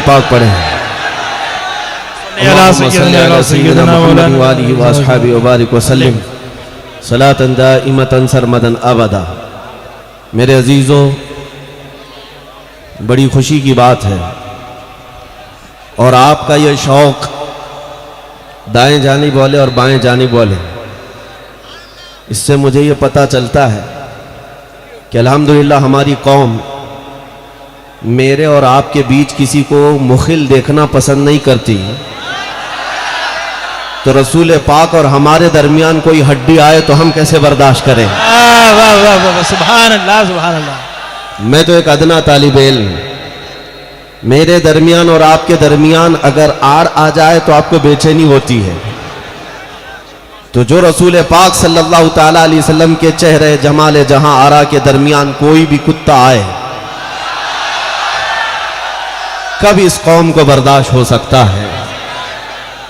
पाक पढ़े सलातन दाइमतन सरमदन अबदा। मेरे अजीज़ों, बड़ी खुशी की बात है और आपका ये शौक़ दाएं जानिब वाले और बाएं जानिब वाले, इससे मुझे ये पता चलता है कि अल्हम्दुलिल्लाह हमारी कौम मेरे और आपके बीच किसी को मुखिल देखना पसंद नहीं करती। तो रसूल पाक और हमारे दरमियान कोई हड्डी आए तो हम कैसे बर्दाश्त करें? सुभान अल्लाह, सुभान अल्लाह। मैं तो एक अदना तालिब इल्म, मेरे दरमियान और आपके दरमियान अगर आड़ आ जाए तो आपको बेचैनी होती है। तो जो रसूल पाक सल्लल्लाहु ताला अलैहि वसल्लम के चेहरे जमाल जहां आरा के दरमियान कोई भी कुत्ता आए, कब इस कौम को बर्दाश्त हो सकता है?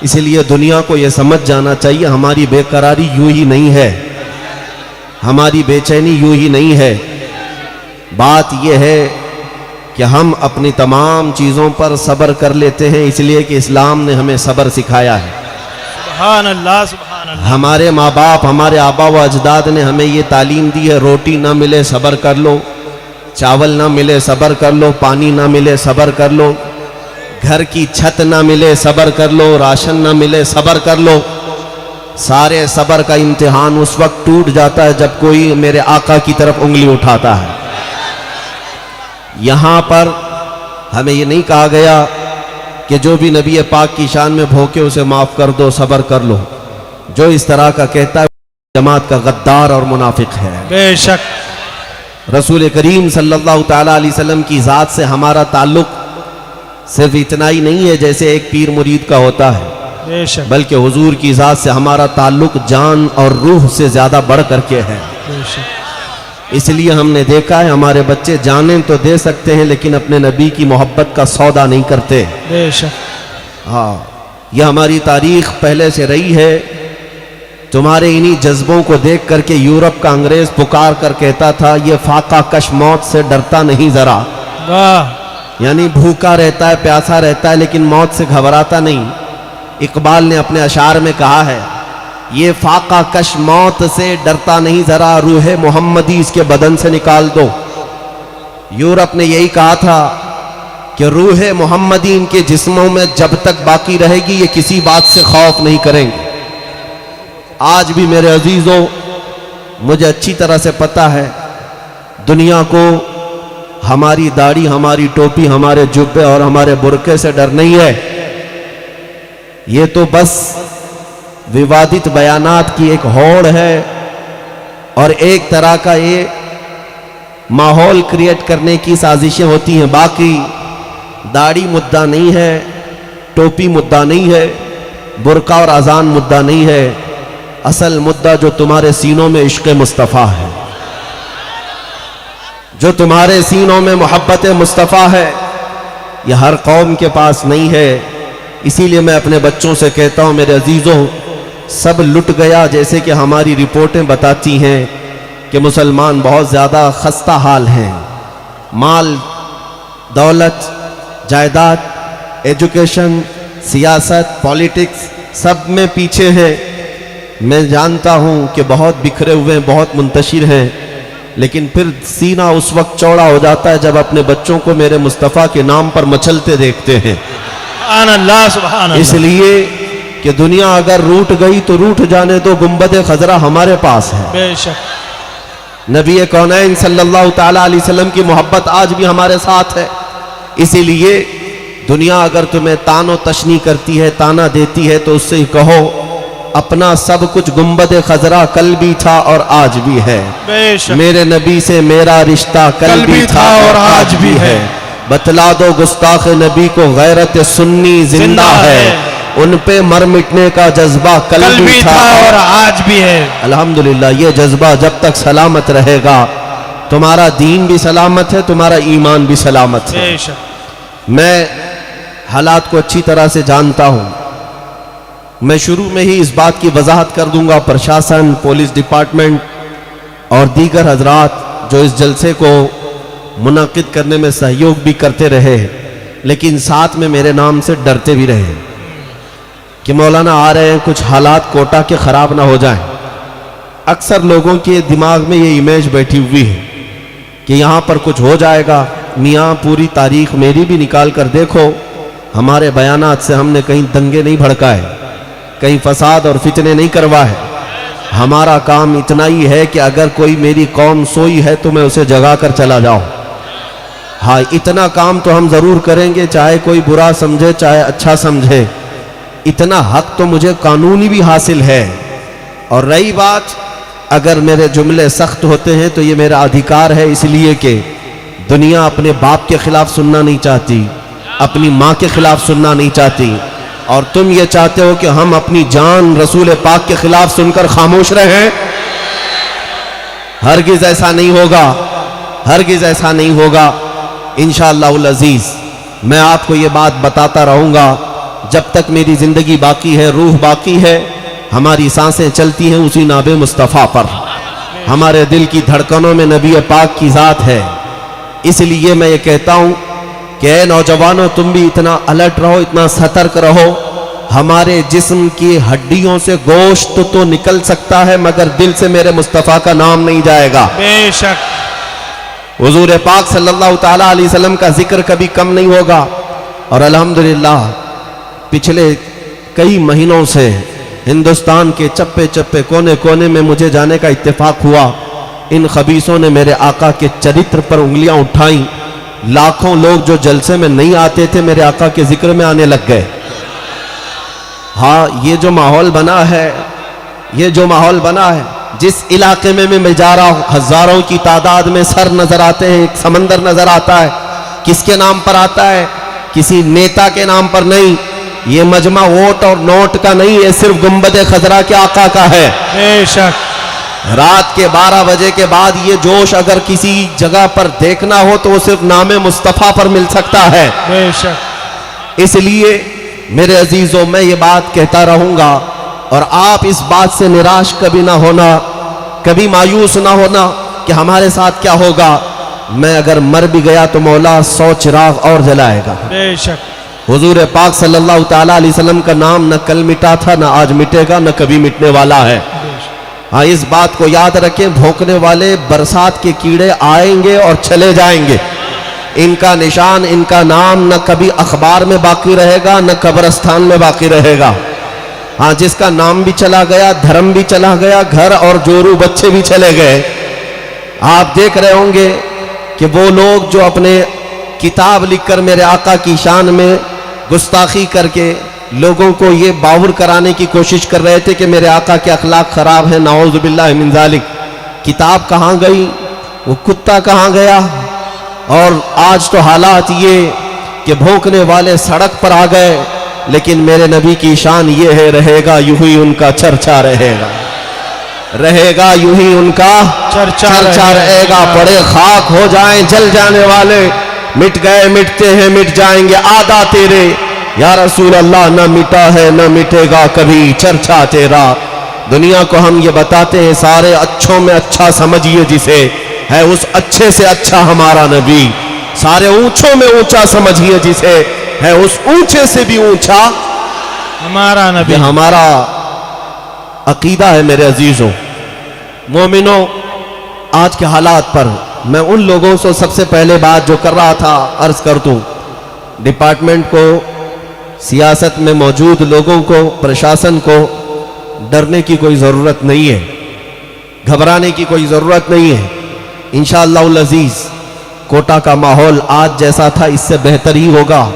इसलिए दुनिया को यह समझ जाना चाहिए हमारी बेकरारी यूं ही नहीं है, हमारी बेचैनी यूं ही नहीं है। बात यह है कि हम अपनी तमाम चीज़ों पर सब्र कर लेते हैं, इसलिए कि इस्लाम ने हमें सब्र सिखाया है। सुभान अल्लाह, सुभान अल्लाह। हमारे माँ बाप, हमारे आबा व अजदाद ने हमें ये तालीम दी है, रोटी ना मिले सब्र कर लो, चावल ना मिले सब्र कर लो, पानी ना मिले सब्र कर लो, घर की छत ना मिले सब्र कर लो, राशन ना मिले सब्र कर लो। सारे सब्र का इम्तिहान उस वक्त टूट जाता है जब कोई मेरे आका की तरफ उंगली उठाता है। यहां पर हमें ये नहीं कहा गया कि जो भी नबी पाक की शान में भोंके उसे माफ कर दो, सब्र कर लो। जो इस तरह का कहता है जमात का गद्दार और मुनाफिक है। बेशक रसूल करीम सल्लल्लाहु ताला अलैहि वसल्लम की ज़ात से हमारा ताल्लुक सिर्फ इतना ही नहीं है जैसे एक पीर मुरीद का होता है, बेशक, बल्कि हुजूर की ज़ात से हमारा ताल्लुक जान और रूह से ज़्यादा बढ़ करके है। बेशक। इसलिए हमने देखा है हमारे बच्चे जाने तो दे सकते हैं लेकिन अपने नबी की मोहब्बत का सौदा नहीं करते। बेशक। हाँ, यह हमारी तारीख पहले से रही है। तुम्हारे इन्हीं जज्बों को देख करके यूरोप का अंग्रेज पुकार कर कहता था, ये फाका कश मौत से डरता नहीं जरा। वाह। यानी भूखा रहता है, प्यासा रहता है, लेकिन मौत से घबराता नहीं। इकबाल ने अपने अशार में कहा है, ये फाका कश मौत से डरता नहीं जरा, रूह मोहम्मदी इसके बदन से निकाल दो। यूरोप ने यही कहा था कि रूह मोहम्मदी इनके जिस्मों में जब तक बाकी रहेगी ये किसी बात से खौफ नहीं करेंगे। आज भी मेरे अजीजों, मुझे अच्छी तरह से पता है दुनिया को हमारी दाढ़ी, हमारी टोपी, हमारे जुब्बे और हमारे बुरके से डर नहीं है। ये तो बस विवादित बयानात की एक होड़ है और एक तरह का ये माहौल क्रिएट करने की साजिशें होती हैं। बाकी दाढ़ी मुद्दा नहीं है, टोपी मुद्दा नहीं है, बुरका और अजान मुद्दा नहीं है। असल मुद्दा जो तुम्हारे सीनों में इश्क़ मुस्तफ़ा है, जो तुम्हारे सीनों में मोहब्बत मुस्तफ़ा है, यह हर कौम के पास नहीं है। इसीलिए मैं अपने बच्चों से कहता हूं, मेरे अजीज़ों, सब लुट गया जैसे कि हमारी रिपोर्टें बताती हैं कि मुसलमान बहुत ज़्यादा खस्ता हाल हैं। माल, दौलत, जायदाद, एजुकेशन, सियासत, पॉलिटिक्स सब में पीछे हैं। मैं जानता हूं कि बहुत बिखरे हुए, बहुत मुंतशिर हैं, लेकिन फिर सीना उस वक्त चौड़ा हो जाता है जब अपने बच्चों को मेरे मुस्तफ़ा के नाम पर मचलते देखते हैं। सुभान अल्लाह, सुभान अल्लाह। इसलिए कि दुनिया अगर रूठ गई तो रूठ जाने दो, गुंबद खजरा हमारे पास है। बेशक। नबी कौनैन सल्लल्लाहु ताला अलैहि वसल्लम की मोहब्बत आज भी हमारे साथ है। इसीलिए दुनिया अगर तुम्हें तानो तशनी करती है, ताना देती है, तो उससे कहो अपना सब कुछ गुंबद खजरा कल भी था और आज भी है। बेशक। मेरे नबी से मेरा रिश्ता कल भी था और आज भी है। बतला दो गुस्ताख नबी को गैरत सुन्नी जिंदा है, उन पे मर मिटने का जज्बा कल भी था और आज भी है। अल्हम्दुलिल्लाह, ये जज्बा जब तक सलामत रहेगा तुम्हारा दीन भी सलामत है, तुम्हारा ईमान भी सलामत है। बेशक। मैं हालात को अच्छी तरह से जानता हूं। मैं शुरू में ही इस बात की वजाहत कर दूंगा, प्रशासन, पुलिस डिपार्टमेंट और दीगर हजरात जो इस जलसे को मुनाकिद करने में सहयोग भी करते रहे, लेकिन साथ में मेरे नाम से डरते भी रहे कि मौलाना आ रहे हैं, कुछ हालात कोटा के ख़राब ना हो जाएं। अक्सर लोगों के दिमाग में ये इमेज बैठी हुई है कि यहाँ पर कुछ हो जाएगा। मियाँ पूरी तारीख मेरी भी निकाल कर देखो, हमारे बयानात से हमने कहीं दंगे नहीं भड़काए, कहीं फसाद और फितने नहीं करवाए। हमारा काम इतना ही है कि अगर कोई मेरी कौम सोई है तो मैं उसे जगा कर चला जाऊं। हाँ, इतना काम तो हम ज़रूर करेंगे, चाहे कोई बुरा समझे चाहे अच्छा समझे। इतना हक तो मुझे कानूनी भी हासिल है। और रही बात, अगर मेरे जुमले सख्त होते हैं तो ये मेरा अधिकार है, इसलिए कि दुनिया अपने बाप के खिलाफ सुनना नहीं चाहती, अपनी माँ के खिलाफ सुनना नहीं चाहती, और तुम ये चाहते हो कि हम अपनी जान रसूल पाक के खिलाफ सुनकर खामोश रहें। हरगिज ऐसा नहीं होगा, हरगिज ऐसा नहीं होगा। इंशाअल्लाहुल अजीज मैं आपको ये बात बताता रहूँगा जब तक मेरी ज़िंदगी बाकी है, रूह बाकी है, हमारी सांसें चलती हैं उसी नाबे मुस्तफ़ा पर। हमारे दिल की धड़कनों में नबी पाक की ज़ात है। इसलिए मैं ये कहता हूँ कि ऐ नौजवानों, तुम भी इतना अलर्ट रहो, इतना सतर्क रहो। हमारे जिस्म की हड्डियों से गोश्त तो निकल सकता है मगर दिल से मेरे मुस्तफ़ा का नाम नहीं जाएगा। बेशक हुजूर पाक सल्लल्लाहु ताला अलैहि वसल्लम का जिक्र कभी कम नहीं होगा। और अल्हम्दुलिल्लाह पिछले कई महीनों से हिंदुस्तान के चप्पे चप्पे कोने कोने में मुझे जाने का इत्तेफाक हुआ। इन खबीसों ने मेरे आका के चरित्र पर उंगलियां उठाई। लाखों लोग जो जलसे में नहीं आते थे मेरे आका के जिक्र में आने लग गए। हाँ, ये जो माहौल बना है, ये जो माहौल बना है, जिस इलाके में मैं जा रहा हूँ हजारों की तादाद में सर नजर आते हैं, एक समंदर नजर आता है। किसके नाम पर आता है? किसी नेता के नाम पर नहीं। ये मजमा वोट और नोट का नहीं है, सिर्फ गुंबद खजरा के आका का है। बेशक रात के 12 बजे के बाद ये जोश अगर किसी जगह पर देखना हो तो वो सिर्फ नामे मुस्तफ़ा पर मिल सकता है। बेशक इसलिए मेरे अजीजों, मैं ये बात कहता रहूंगा और आप इस बात से निराश कभी ना होना, कभी मायूस ना होना कि हमारे साथ क्या होगा। मैं अगर मर भी गया तो मौला 100 चिराग और जलाएगा। बेशक हुजूर पाक सल्लल्लाहु ताला अलैहि वसल्लम का नाम न कल मिटा था, न आज मिटेगा, न कभी मिटने वाला है। हाँ, इस बात को याद रखें, भौंकने वाले बरसात के कीड़े आएंगे और चले जाएंगे। इनका निशान, इनका नाम न कभी अखबार में बाकी रहेगा, न कब्रिस्तान में बाकी रहेगा। हाँ, जिसका नाम भी चला गया, धर्म भी चला गया, घर और जोरू बच्चे भी चले गए। आप देख रहे होंगे कि वो लोग जो अपने किताब लिखकर मेरे आका की शान में गुस्ताखी करके लोगों को ये बावर कराने की कोशिश कर रहे थे कि मेरे आका के अखलाक खराब है, नाऊज़ु बिल्लाहि मिन ज़ालिक। किताब कहाँ गई? वो कुत्ता कहाँ गया? और आज तो हालात ये कि भौंकने वाले सड़क पर आ गए, लेकिन मेरे नबी की शान ये है, रहेगा यूं ही उनका चर्चा रहेगा, रहेगा यूं ही उनका चर्चा रहेगा। पड़े खाक हो जाएं जल जाने वाले, मिट गए मिटते हैं मिट जाएंगे आदा तेरे, या रसूल अल्लाह न मिटा है न मिटेगा कभी चर्चा तेरा। दुनिया को हम ये बताते हैं, सारे अच्छों में अच्छा समझिए जिसे, है उस अच्छे से अच्छा हमारा नबी। सारे ऊंचों में ऊंचा समझिए जिसे, है उस ऊंचे से भी ऊंचा हमारा नबी। हमारा अकीदा है मेरे अजीजों मोमिनों। आज के हालात पर मैं उन लोगों से सबसे पहले बात जो कर रहा था अर्ज कर दूं, डिपार्टमेंट को, सियासत में मौजूद लोगों को, प्रशासन को डरने की कोई ज़रूरत नहीं है, घबराने की कोई ज़रूरत नहीं है। इंशाअल्लाहुल अज़ीज़ कोटा का माहौल आज जैसा था इससे बेहतर ही होगा,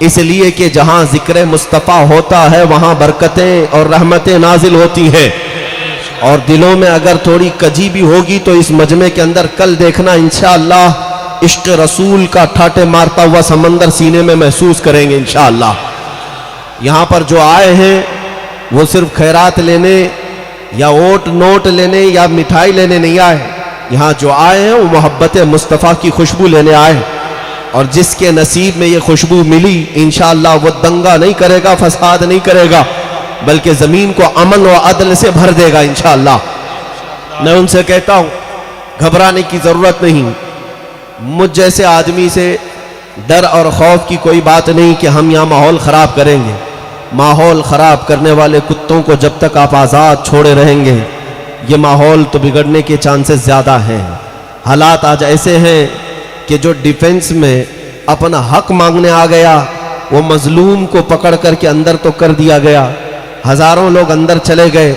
इसलिए कि जहां जिक्र मुस्तफ़ा होता है वहां बरकतें और रहमतें नाजिल होती हैं। और दिलों में अगर थोड़ी कजी भी होगी तो इस मजमे के अंदर कल देखना इंशाअल्लाह इश्क रसूल का ठाटे मारता हुआ समंदर सीने में महसूस करेंगे इंशाअल्लाह। यहाँ पर जो आए हैं वो सिर्फ खैरात लेने या वोट नोट लेने या मिठाई लेने नहीं आए। यहाँ जो आए हैं वो मोहब्बत मुस्तफ़ा की खुशबू लेने आए, और जिसके नसीब में ये खुशबू मिली इंशाअल्लाह वो दंगा नहीं करेगा, फसाद नहीं करेगा, बल्कि ज़मीन को अमन व अदल से भर देगा इंशाअल्लाह। मैं उनसे कहता हूँ घबराने की ज़रूरत नहीं। मुझ जैसे आदमी से डर और खौफ की कोई बात नहीं कि हम यहाँ माहौल ख़राब करेंगे। माहौल ख़राब करने वाले कुत्तों को जब तक आप आज़ाद छोड़े रहेंगे, ये माहौल तो बिगड़ने के चांसेस ज़्यादा हैं। हालात आज ऐसे हैं कि जो डिफेंस में अपना हक मांगने आ गया, वो मजलूम को पकड़ करके अंदर तो कर दिया गया, हज़ारों लोग अंदर चले गए,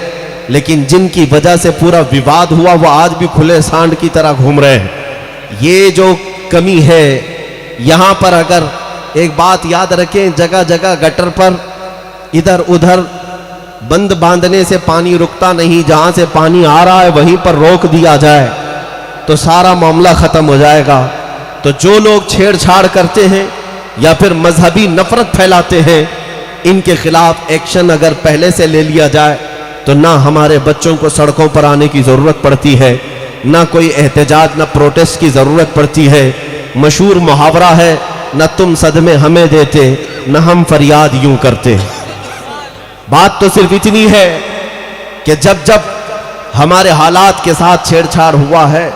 लेकिन जिनकी वजह से पूरा विवाद हुआ वो आज भी खुले सांड की तरह घूम रहे हैं। ये जो कमी है यहाँ पर, अगर एक बात याद रखें, जगह जगह गटर पर इधर उधर बंद बांधने से पानी रुकता नहीं, जहाँ से पानी आ रहा है वहीं पर रोक दिया जाए तो सारा मामला ख़त्म हो जाएगा। तो जो लोग छेड़छाड़ करते हैं या फिर मजहबी नफरत फैलाते हैं, इनके खिलाफ एक्शन अगर पहले से ले लिया जाए तो ना हमारे बच्चों को सड़कों पर आने की ज़रूरत पड़ती है, ना कोई एहतजाज ना प्रोटेस्ट की ज़रूरत पड़ती है। मशहूर मुहावरा है, न तुम सदमे हमें देते न हम फरियाद यूं करते। बात तो सिर्फ इतनी है कि जब जब हमारे हालात के साथ छेड़छाड़ हुआ है,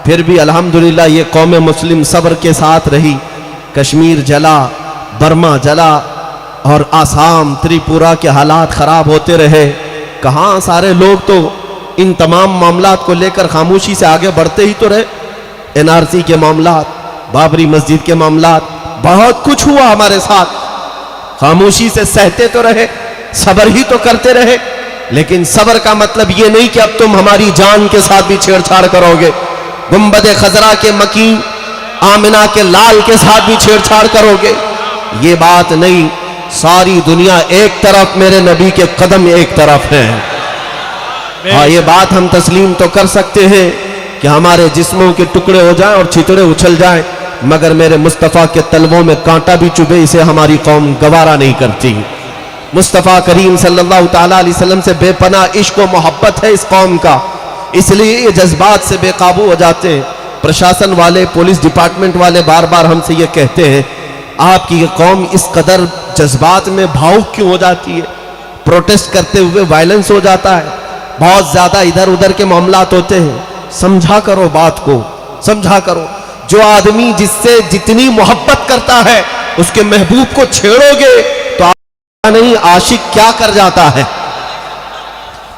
फिर भी अल्हम्दुलिल्लाह ये कौम मुस्लिम सब्र के साथ रही। कश्मीर जला, बर्मा जला और आसाम त्रिपुरा के हालात ख़राब होते रहे। कहाँ सारे लोग तो इन तमाम मामलात को लेकर खामोशी से आगे बढ़ते ही तो रहे। NRC के मामलात, बाबरी मस्जिद के मामलात, बहुत कुछ हुआ हमारे साथ, खामोशी से सहते तो रहे, सब्र ही तो करते रहे। लेकिन सब्र का मतलब ये नहीं कि अब तुम हमारी जान के साथ भी छेड़छाड़ करोगे, गुंबद खजरा के मकीन आमिना के लाल के साथ भी छेड़छाड़ करोगे, ये बात नहीं। सारी दुनिया एक तरफ, मेरे नबी के कदम एक तरफ हैं। हाँ, ये बात हम तस्लीम तो कर सकते हैं कि हमारे जिस्मों के टुकड़े हो जाएं और छितड़े उछल जाएं, मगर मेरे मुस्तफ़ा के तलवों में कांटा भी चुभे, इसे हमारी कौम गवारा नहीं करती। मुस्तफ़ा करीम सल्लल्लाहु ताला अलैहि वसल्लम से बेपनाह इश्क व मोहब्बत है इस कौम का, इसलिए ये जज्बात से बेकाबू हो जाते हैं। प्रशासन वाले, पुलिस डिपार्टमेंट वाले बार बार हमसे ये कहते हैं, आपकी ये कौम इस कदर जज्बात में भावुक क्यों हो जाती है, प्रोटेस्ट करते हुए वायलेंस हो जाता है, बहुत ज़्यादा इधर उधर के मामलात होते हैं। समझा करो बात को, समझा करो। जो आदमी जिससे जितनी मोहब्बत करता है, उसके महबूब को छेड़ोगे तो नहीं आशिक क्या कर जाता है।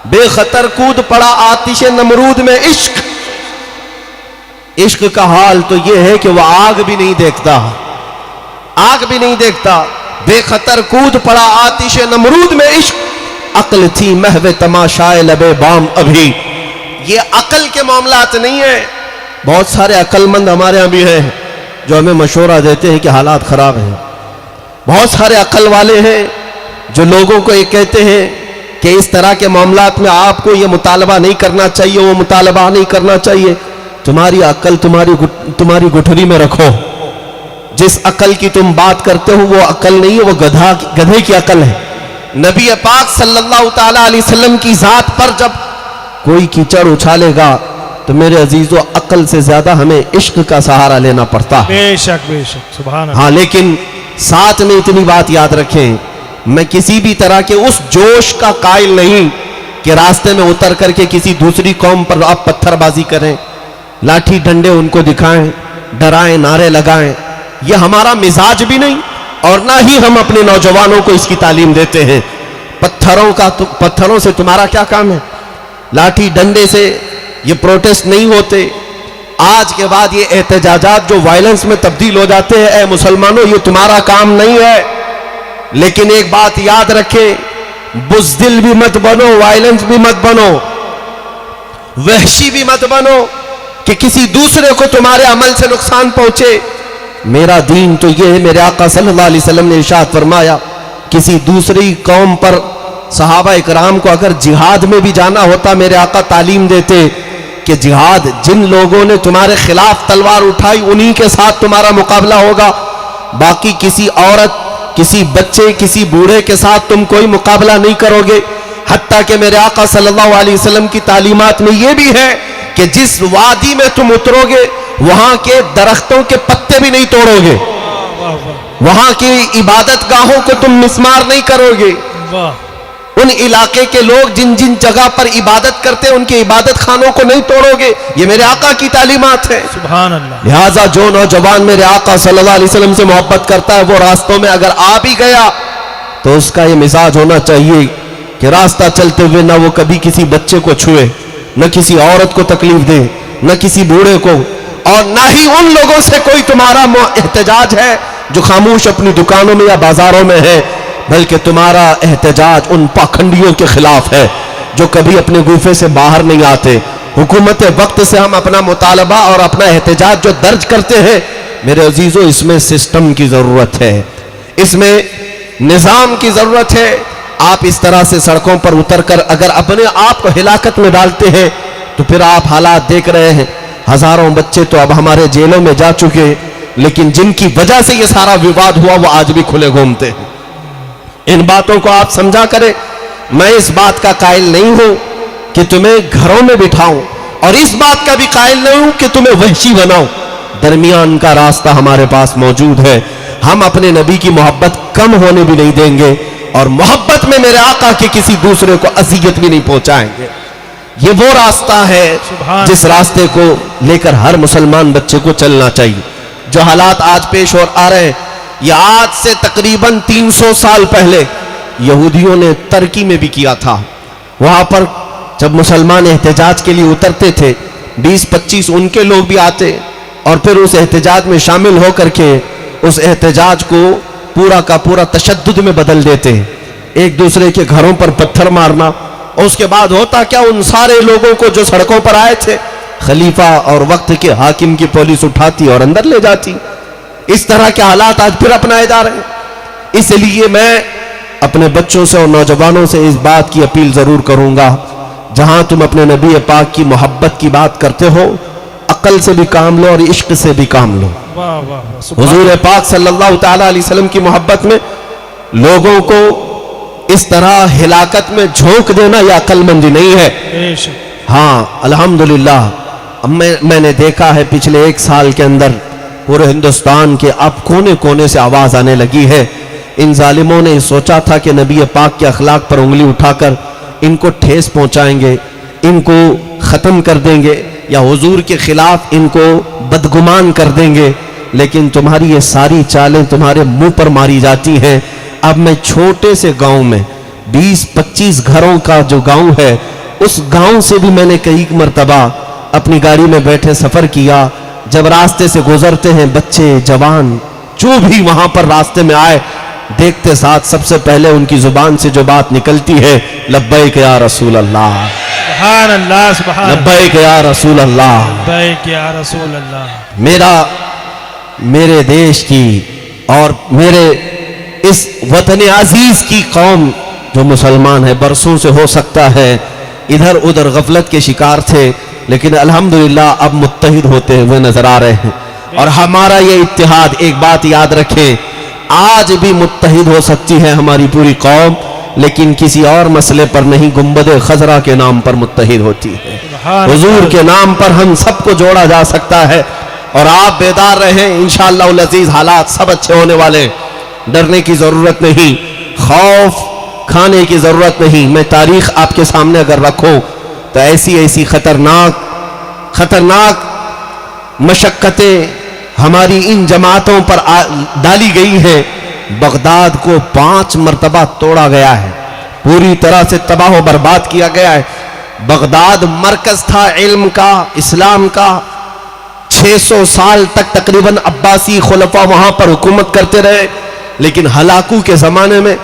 बेखतर कूद पड़ा आतिश नमरूद में इश्क। इश्क का हाल तो यह है कि वह आग भी नहीं देखता, आग भी नहीं देखता। बेखतर कूद पड़ा आतिश नमरूद में इश्क, अक्ल थी महवे तमाशाए लबे बाम अभी। ये अकल के मामलात नहीं है। बहुत सारे अक्लमंद हमारे यहाँ भी हैं जो हमें मशवरा देते हैं कि हालात खराब हैं। बहुत सारे अकल वाले हैं जो लोगों को ये कहते हैं कि इस तरह के मामलात में आपको ये मुतालबा नहीं करना चाहिए, वो मुतालबा नहीं करना चाहिए। तुम्हारी अकल तुम्हारी गुठरी में रखो। जिस अकल की तुम बात करते हो वो अकल नहीं है, वो गधे की अकल है। नबी पाक सल्लल्लाहु ताला अलैहि वसल्लम की जात पर जब कोई कीचड़ उछालेगा तो मेरे अजीजों, अकल से ज्यादा हमें इश्क का सहारा लेना पड़ता है। बेशक बेशक, सुभान अल्लाह। हाँ, लेकिन साथ में इतनी बात याद रखें, मैं किसी भी तरह के उस जोश का कायल नहीं कि रास्ते में उतर करके किसी दूसरी कौम पर आप पत्थरबाजी करें, लाठी डंडे उनको दिखाएं, डराएं, नारे लगाएं। यह हमारा मिजाज भी नहीं और ना ही हम अपने नौजवानों को इसकी तालीम देते हैं। पत्थरों से तुम्हारा क्या काम है, लाठी डंडे से ये प्रोटेस्ट नहीं होते। आज के बाद ये एहतजाजात जो वायलेंस में तब्दील हो जाते हैं, ऐ मुसलमानों, ये तुम्हारा काम नहीं है। लेकिन एक बात याद रखें, बुज़दिल भी मत बनो, वायलेंस भी मत बनो, वहशी भी मत बनो कि किसी दूसरे को तुम्हारे अमल से नुकसान पहुंचे। मेरा दीन तो ये है, मेरे आका सल्लल्लाहु अलैहि वसल्लम ने इरशाद फरमाया, किसी दूसरी कौम पर सहाबा इकराम को अगर जिहाद में भी जाना होता, मेरे आका तालीम देते कि जिहाद, जिन लोगों ने तुम्हारे खिलाफ तलवार उठाई उन्हीं के साथ तुम्हारा मुकाबला होगा। बाकी किसी औरत, किसी बच्चे, किसी बूढ़े के साथ तुम कोई मुकाबला नहीं करोगे। हत्ता कि मेरे आका सल्लल्लाहु अलैहि वसल्लम की तालीमात में यह भी है कि जिस वादी में तुम उतरोगे वहां के दरख्तों के पत्ते भी नहीं तोड़ोगे, वहां की इबादत गाहों को तुम मिस्मार नहीं करोगे। उन इलाके के लोग जिन जिन जगह पर इबादत करते हैं उनके इबादत खानों को नहीं तोड़ोगे। ये मेरे आका की तालीमात है। सुभान अल्लाह। लिहाजा जो नौजवान मेरे आका सल्लल्लाहु अलैहि वसल्लम से मोहब्बत करता है वो रास्तों में अगर आ भी गया तो उसका ये मिजाज होना चाहिए कि रास्ता चलते हुए ना वो कभी किसी बच्चे को छुए, न किसी औरत को तकलीफ दे, न किसी बूढ़े को, और ना ही उन लोगों से कोई तुम्हारा एहतजाज है जो खामोश अपनी दुकानों में या बाजारों में है, बल्कि तुम्हारा एहतजाज उन पाखंडियों के खिलाफ है जो कभी अपने गुफे से बाहर नहीं आते। हुकूमत वक्त से हम अपना मुतालबा और अपना एहतजाज जो दर्ज करते हैं, मेरे अजीजों, इसमें सिस्टम की जरूरत है, इसमें निजाम की जरूरत है। आप इस तरह से सड़कों पर उतरकर अगर अपने आप को हिलाकत में डालते हैं तो फिर आप हालात देख रहे हैं। हजारों बच्चे तो अब हमारे जेलों में जा चुके, लेकिन जिनकी वजह से ये सारा विवाद हुआ वो आज भी खुले घूमते हैं। इन बातों को आप समझा करें। मैं इस बात का कायल नहीं हूं कि तुम्हें घरों में बिठाऊं, और इस बात का भी कायल नहीं हूं कि तुम्हें वहशी बनाऊं। दरमियान का रास्ता हमारे पास मौजूद है। हम अपने नबी की मोहब्बत कम होने भी नहीं देंगे, और मोहब्बत में मेरे आका के किसी दूसरे को अजियत भी नहीं पहुंचाएंगे। ये वो रास्ता है जिस रास्ते को लेकर हर मुसलमान बच्चे को चलना चाहिए। जो हालात आज पेश हो आ रहे हैं, ये आज से तकरीबन 300 साल पहले यहूदियों ने तुर्की में भी किया था। वहां पर जब मुसलमान एहतजाज के लिए उतरते थे, 20-25 उनके लोग भी आते और फिर उस एहतजाज में शामिल होकर के उस एहतजाज को पूरा का पूरा तशद्दुद में बदल देते। एक दूसरे के घरों पर पत्थर मारना, और उसके बाद होता क्या, उन सारे लोगों को जो सड़कों पर आए थे, खलीफा और वक्त के हाकिम की पुलिस उठाती और अंदर ले जाती। इस तरह के हालात आज फिर अपनाए जा रहे हैं। इसलिए मैं अपने बच्चों से और नौजवानों से इस बात की अपील जरूर करूंगा, जहां तुम अपने नबी पाक की मोहब्बत की बात करते हो, अक्ल से भी काम लो और इश्क से भी काम लो। वाह वाह। हुजूर पाक सल्लल्लाहु ताला अलैहि वसल्लम की मोहब्बत में लोगों को इस तरह हिलाकत में झोंक देना यह अक्लमंदी नहीं है। हाँ, अल्हम्दुलिल्लाह, अब मैंने देखा है पिछले 1 साल के अंदर पूरे हिंदुस्तान के अब कोने कोने से आवाज आने लगी है। इन जालिमों ने सोचा था कि नबी पाक के अखलाक पर उंगली उठाकर इनको ठेस पहुंचाएंगे, इनको खत्म कर देंगे या हुजूर के खिलाफ इनको बदगुमान कर देंगे, लेकिन तुम्हारी ये सारी चालें तुम्हारे मुंह पर मारी जाती हैं। अब मैं छोटे से गांव में 20-25 घरों का जो गांव है, उस गांव से भी मैंने कई मर्तबा अपनी गाड़ी में बैठे सफर किया। जब रास्ते से गुजरते हैं बच्चे जवान जो भी वहां पर रास्ते में आए, देखते साथ सबसे पहले उनकी जुबान से जो बात निकलती है, लब्बैक या रसूल अल्लाह, सुभान अल्लाह, सुभान लब्बैक या रसूल अल्लाह, लब्बैक या रसूल अल्लाह। मेरे देश की और मेरे इस वतन अजीज की कौम जो मुसलमान है, बरसों से हो सकता है इधर उधर गफलत के शिकार थे, लेकिन अल्हम्दुलिल्लाह अब मुत्तहिद होते हुए नजर आ रहे हैं। और हमारा ये इत्तेहाद, एक बात याद रखें, आज भी मुत्तहिद हो सकती है हमारी पूरी कौम, लेकिन किसी और मसले पर नहीं, गुंबद खजरा के नाम पर मुत्तहिद होती है। हुजूर के नाम पर हम सबको जोड़ा जा सकता है। और आप बेदार रहें, इंशाअल्लाह उल अजीज हालात सब अच्छे होने वाले। डरने की जरूरत नहीं, खौफ खाने की जरूरत नहीं। मैं तारीख आपके सामने अगर रखूं तो ऐसी ऐसी खतरनाक मशक्कतें हमारी इन जमातों पर डाली गई है। बगदाद को 5 मरतबा तोड़ा गया है, पूरी तरह से तबाह बर्बाद किया गया है। बगदाद मरकज था इल्म का, इस्लाम का। 600 साल तक तकरीबन अब्बासी खुलफा वहां पर हुकूमत करते रहे, लेकिन हलाकू के जमाने में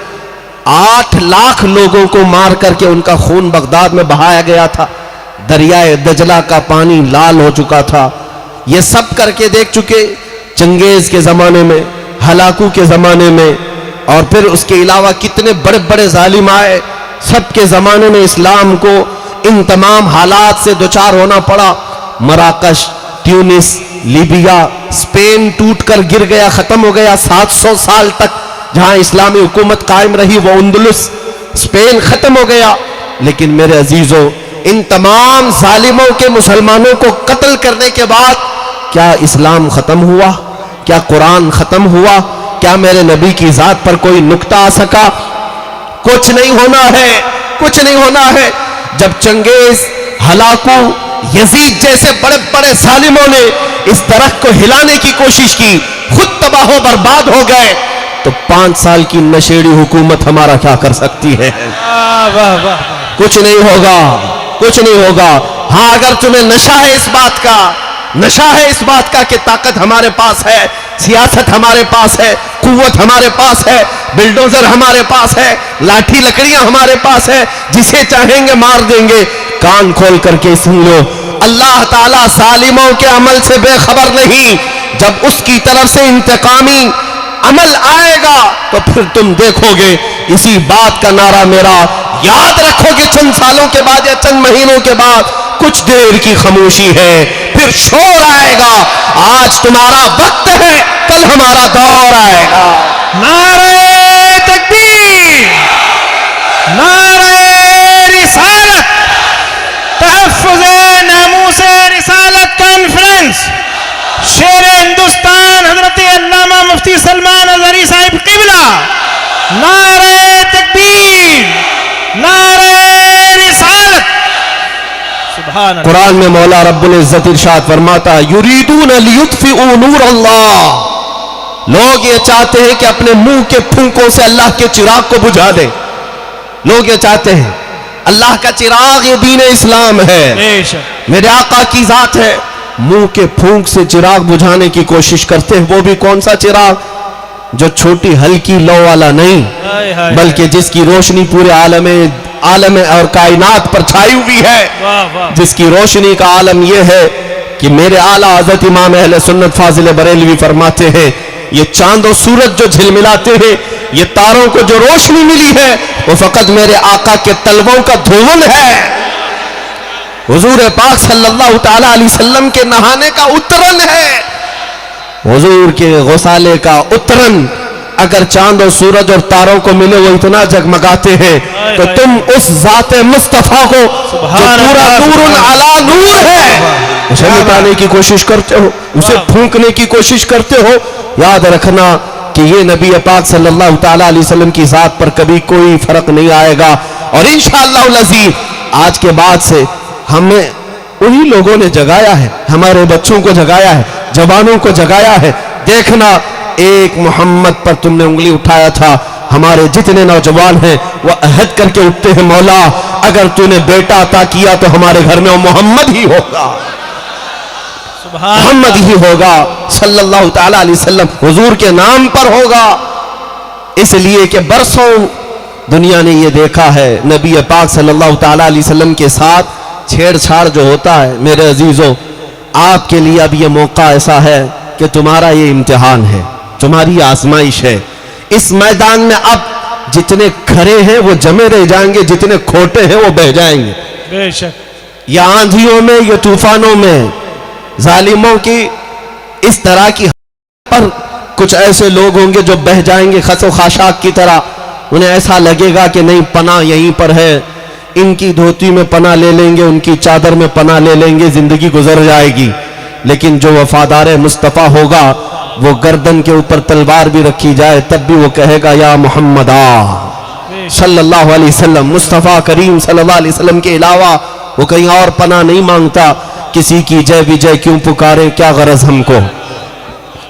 8 लाख लोगों को मार करके उनका खून बगदाद में बहाया गया था। दरियाए दजला का पानी लाल हो चुका था। ये सब करके देख चुके चंगेज के जमाने में, हलाकू के जमाने में, और फिर उसके अलावा कितने बड़े बड़े जालिम आए। सबके जमाने में इस्लाम को इन तमाम हालात से दोचार होना पड़ा। मराकश, ट्यूनिस, लीबिया, स्पेन टूटकर गिर गया, खत्म हो गया। 700 साल तक जहां इस्लामी हुकूमत कायम रही वो अंदलुस, स्पेन खत्म हो गया। लेकिन मेरे अजीजों, इन तमाम जालिमों के मुसलमानों को कत्ल करने के बाद क्या इस्लाम खत्म हुआ? क्या कुरान खत्म हुआ? क्या मेरे नबी की जात पर कोई नुक्ता आ सका? कुछ नहीं होना है, कुछ नहीं होना है। जब चंगेज, हलाकू, यजीद जैसे बड़े बड़े जालिमों ने इस दरख्त को हिलाने की कोशिश की, खुद तबाह बर्बाद हो गए, तो 5 साल की नशेड़ी हुकूमत हमारा क्या कर सकती है? वाह वाह, कुछ नहीं होगा, कुछ नहीं होगा। हाँ, अगर तुम्हें नशा है इस बात का, नशा है इस बात का कि ताकत हमारे पास है, सियासत हमारे पास है, कुव्वत हमारे पास है, बिल्डोजर हमारे पास है, लाठी लकड़ियां हमारे पास है, जिसे चाहेंगे मार देंगे, कान खोल करके सुन लो, अल्लाह ताला सालिमों के अमल से बेखबर नहीं। जब उसकी तरफ से इंतकामी अमल आएगा तो फिर तुम देखोगे। इसी बात का नारा मेरा याद रखोगे, चंद सालों के बाद या चंद महीनों के बाद कुछ देर की खामोशी है, फिर शोर आएगा। आज तुम्हारा वक्त है, कल हमारा दौर आएगा। नारे तकबीर, नारे रिसालत, तहफ़्फ़ुज़े नामूसे रिसालत कॉन्फ्रेंस, शेर हिंदुस्तान हजरत अल्लामा मुफ्ती सलमान अज़हरी साहिब क़िबला। नारे तकबीर, नारे रिसालत। सुभान अल्लाह। कुरान में मौला रब्बुल इज्जत इरशाद फरमाता है, युरीदून लियुत्फ़िऊ नूर अल्लाह, लोग ये चाहते हैं कि अपने मुंह के फूंकों से अल्लाह के चिराग को बुझा दें। लोग ये चाहते हैं, अल्लाह का चिराग ये दीन इस्लाम है, मेरे आका की जात है। मुंह के फूंक से चिराग बुझाने की कोशिश करते हैं। वो भी कौन सा चिराग? जो छोटी हल्की लौ वाला नहीं, बल्कि जिसकी रोशनी पूरे आलम और कायनात पर छाई हुई है, जिसकी रोशनी का आलम यह है कि मेरे आला हज़रत इमाम अहले सुन्नत फाजिल बरेलवी फरमाते हैं, ये चांद और सूरज जो झिलमिलाते हैं, ये तारों को जो रोशनी मिली है, वो फकत मेरे आका के तलवों का धुवन है, हुजूर पाक सल्लल्लाहु ताला अलैहि वसल्लम के नहाने का उतरन है, हुजूर के गौसाले का उतरन। अगर चांद और सूरज और तारों को मिले वो इतना जगमगाते हैं, तो तुम उस ज़ाते मुस्तफा को जो पूरा नूरुन अला नूर है, उसे मिटाने की कोशिश करते हो, उसे फूंकने की कोशिश करते हो। याद रखना कि ये नबी पाक सल्लल्लाहु ताला अलैहि वसल्लम की ज़ात पर कभी कोई फर्क नहीं आएगा। और इंशाअल्लाह अज़ीज़ आज के बाद से हमें उन्हीं लोगों ने जगाया है, हमारे बच्चों को जगाया है, जवानों को जगाया है। देखना, एक मोहम्मद पर तुमने उंगली उठाया था, हमारे जितने नौजवान हैं वो अहद करके उठते हैं, मौला अगर तूने बेटा अता किया तो हमारे घर में वो मोहम्मद ही होगा, मोहम्मद ही होगा सल्लल्लाहु ताला अलैहि वसल्लम, हुजूर के नाम पर होगा। इसलिए कि बरसों दुनिया ने ये देखा है, नबी पाक सल्लल्लाहु ताला अलैहि वसल्लम के साथ छेड़छाड़ जो होता है। मेरे अजीजों, आपके लिए अब ये मौका ऐसा है कि तुम्हारा ये इम्तिहान है, तुम्हारी आजमाइश है। इस मैदान में अब जितने खरे हैं वो जमे रह जाएंगे, जितने खोटे हैं वो बह जाएंगे। बेशक या आंधियों में या तूफानों में जालिमों की इस तरह की पर कुछ ऐसे लोग होंगे जो बह जाएंगे खसो खाशाक की तरह। उन्हें ऐसा लगेगा कि नहीं, पनाह यहीं पर है, इनकी धोती में पनाह ले लेंगे, उनकी चादर में पनाह ले लेंगे, जिंदगी गुजर जाएगी। लेकिन जो वफादार मुस्तफ़ा होगा, वो गर्दन के ऊपर तलवार भी रखी जाए तब भी वो कहेगा या मोहम्मदा सल्लल्लाहु अलैहि वसल्लम। मुस्तफ़ा करीम सल्लल्लाहु अलैहि वसल्लम के अलावा वो कहीं और पनाह नहीं मांगता। किसी की जय विजय क्यों पुकारे, क्या गरज हमको,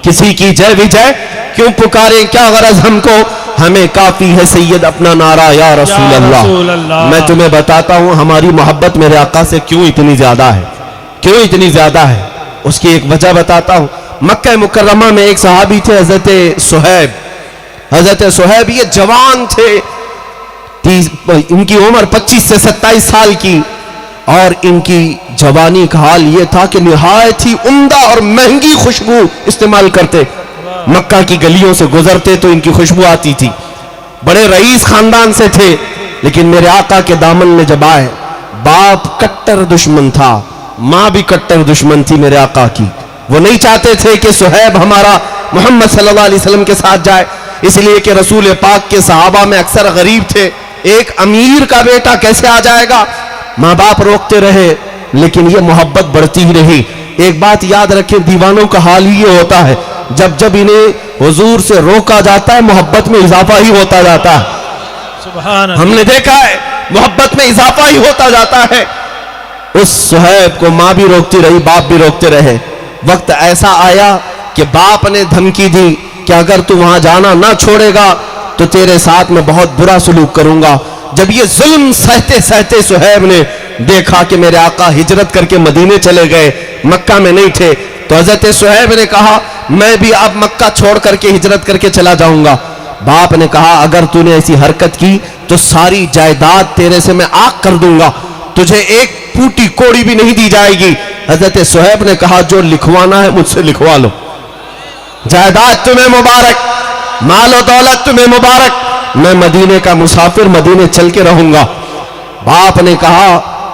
किसी की जय विजय क्यों पुकारे, क्या गरज हमको, हमें काफी है सैयद अपना नारा या रसूल अल्लाह। मैं तुम्हें बताता हूं हमारी मोहब्बत मेरे आका से क्यों इतनी ज्यादा है, क्यों इतनी ज्यादा है। उसकी एक वजह बताता हूं। मक्का मुकर्रमा में एक सहाबी थे हजरत सुहैब। हजरत सुहैब ये जवान थे, इनकी उम्र 25 से 27 साल की, और इनकी जवानी का हाल ये था कि निहायत ही उम्दा और महंगी खुशबू इस्तेमाल करते। मक्का की गलियों से गुजरते तो इनकी खुशबू आती थी। बड़े रईस खानदान से थे, लेकिन मेरे आका के दामन में जब आए, बाप कट्टर दुश्मन था, माँ भी कट्टर दुश्मन थी मेरे आका की। वो नहीं चाहते थे कि सुहैब हमारा मोहम्मद सल्लल्लाहु अलैहि वसल्लम के साथ जाए, इसलिए कि रसूल पाक के सहाबा में अक्सर गरीब थे। एक अमीर का बेटा कैसे आ जाएगा। माँ बाप रोकते रहे, लेकिन ये मोहब्बत बढ़ती ही रही। एक बात याद रखें, दीवानों का हाल ही ये होता है, जब जब इन्हें हुजूर से रोका जाता है, मोहब्बत में इजाफा ही होता जाता है। सुभान अल्लाह। हमने देखा है मोहब्बत में इजाफा ही होता जाता है। उस सुहैब को मां भी रोकती रही, बाप भी रोकते रहे। वक्त ऐसा आया कि बाप ने धमकी दी कि अगर तू वहां जाना ना छोड़ेगा तो तेरे साथ में बहुत बुरा सलूक करूंगा। जब ये जुल्म सहते सहते सुहैब ने देखा कि मेरे आका हिजरत करके मदीने चले गए, मक्का में नहीं थे, तो हजरत सुहैब ने कहा मैं भी अब मक्का छोड़ करके हिजरत करके चला जाऊंगा। बाप ने कहा अगर तूने ऐसी हरकत की तो सारी जायदाद तेरे से मैं आग कर दूंगा, तुझे एक फूटी कोड़ी भी नहीं दी जाएगी। हजरत सुहैब ने कहा जो लिखवाना है मुझसे लिखवा लो, जायदाद तुम्हें मुबारक, मालो दौलत तुम्हें मुबारक, मैं मदीने का मुसाफिर मदीने चल के रहूंगा। बाप ने कहा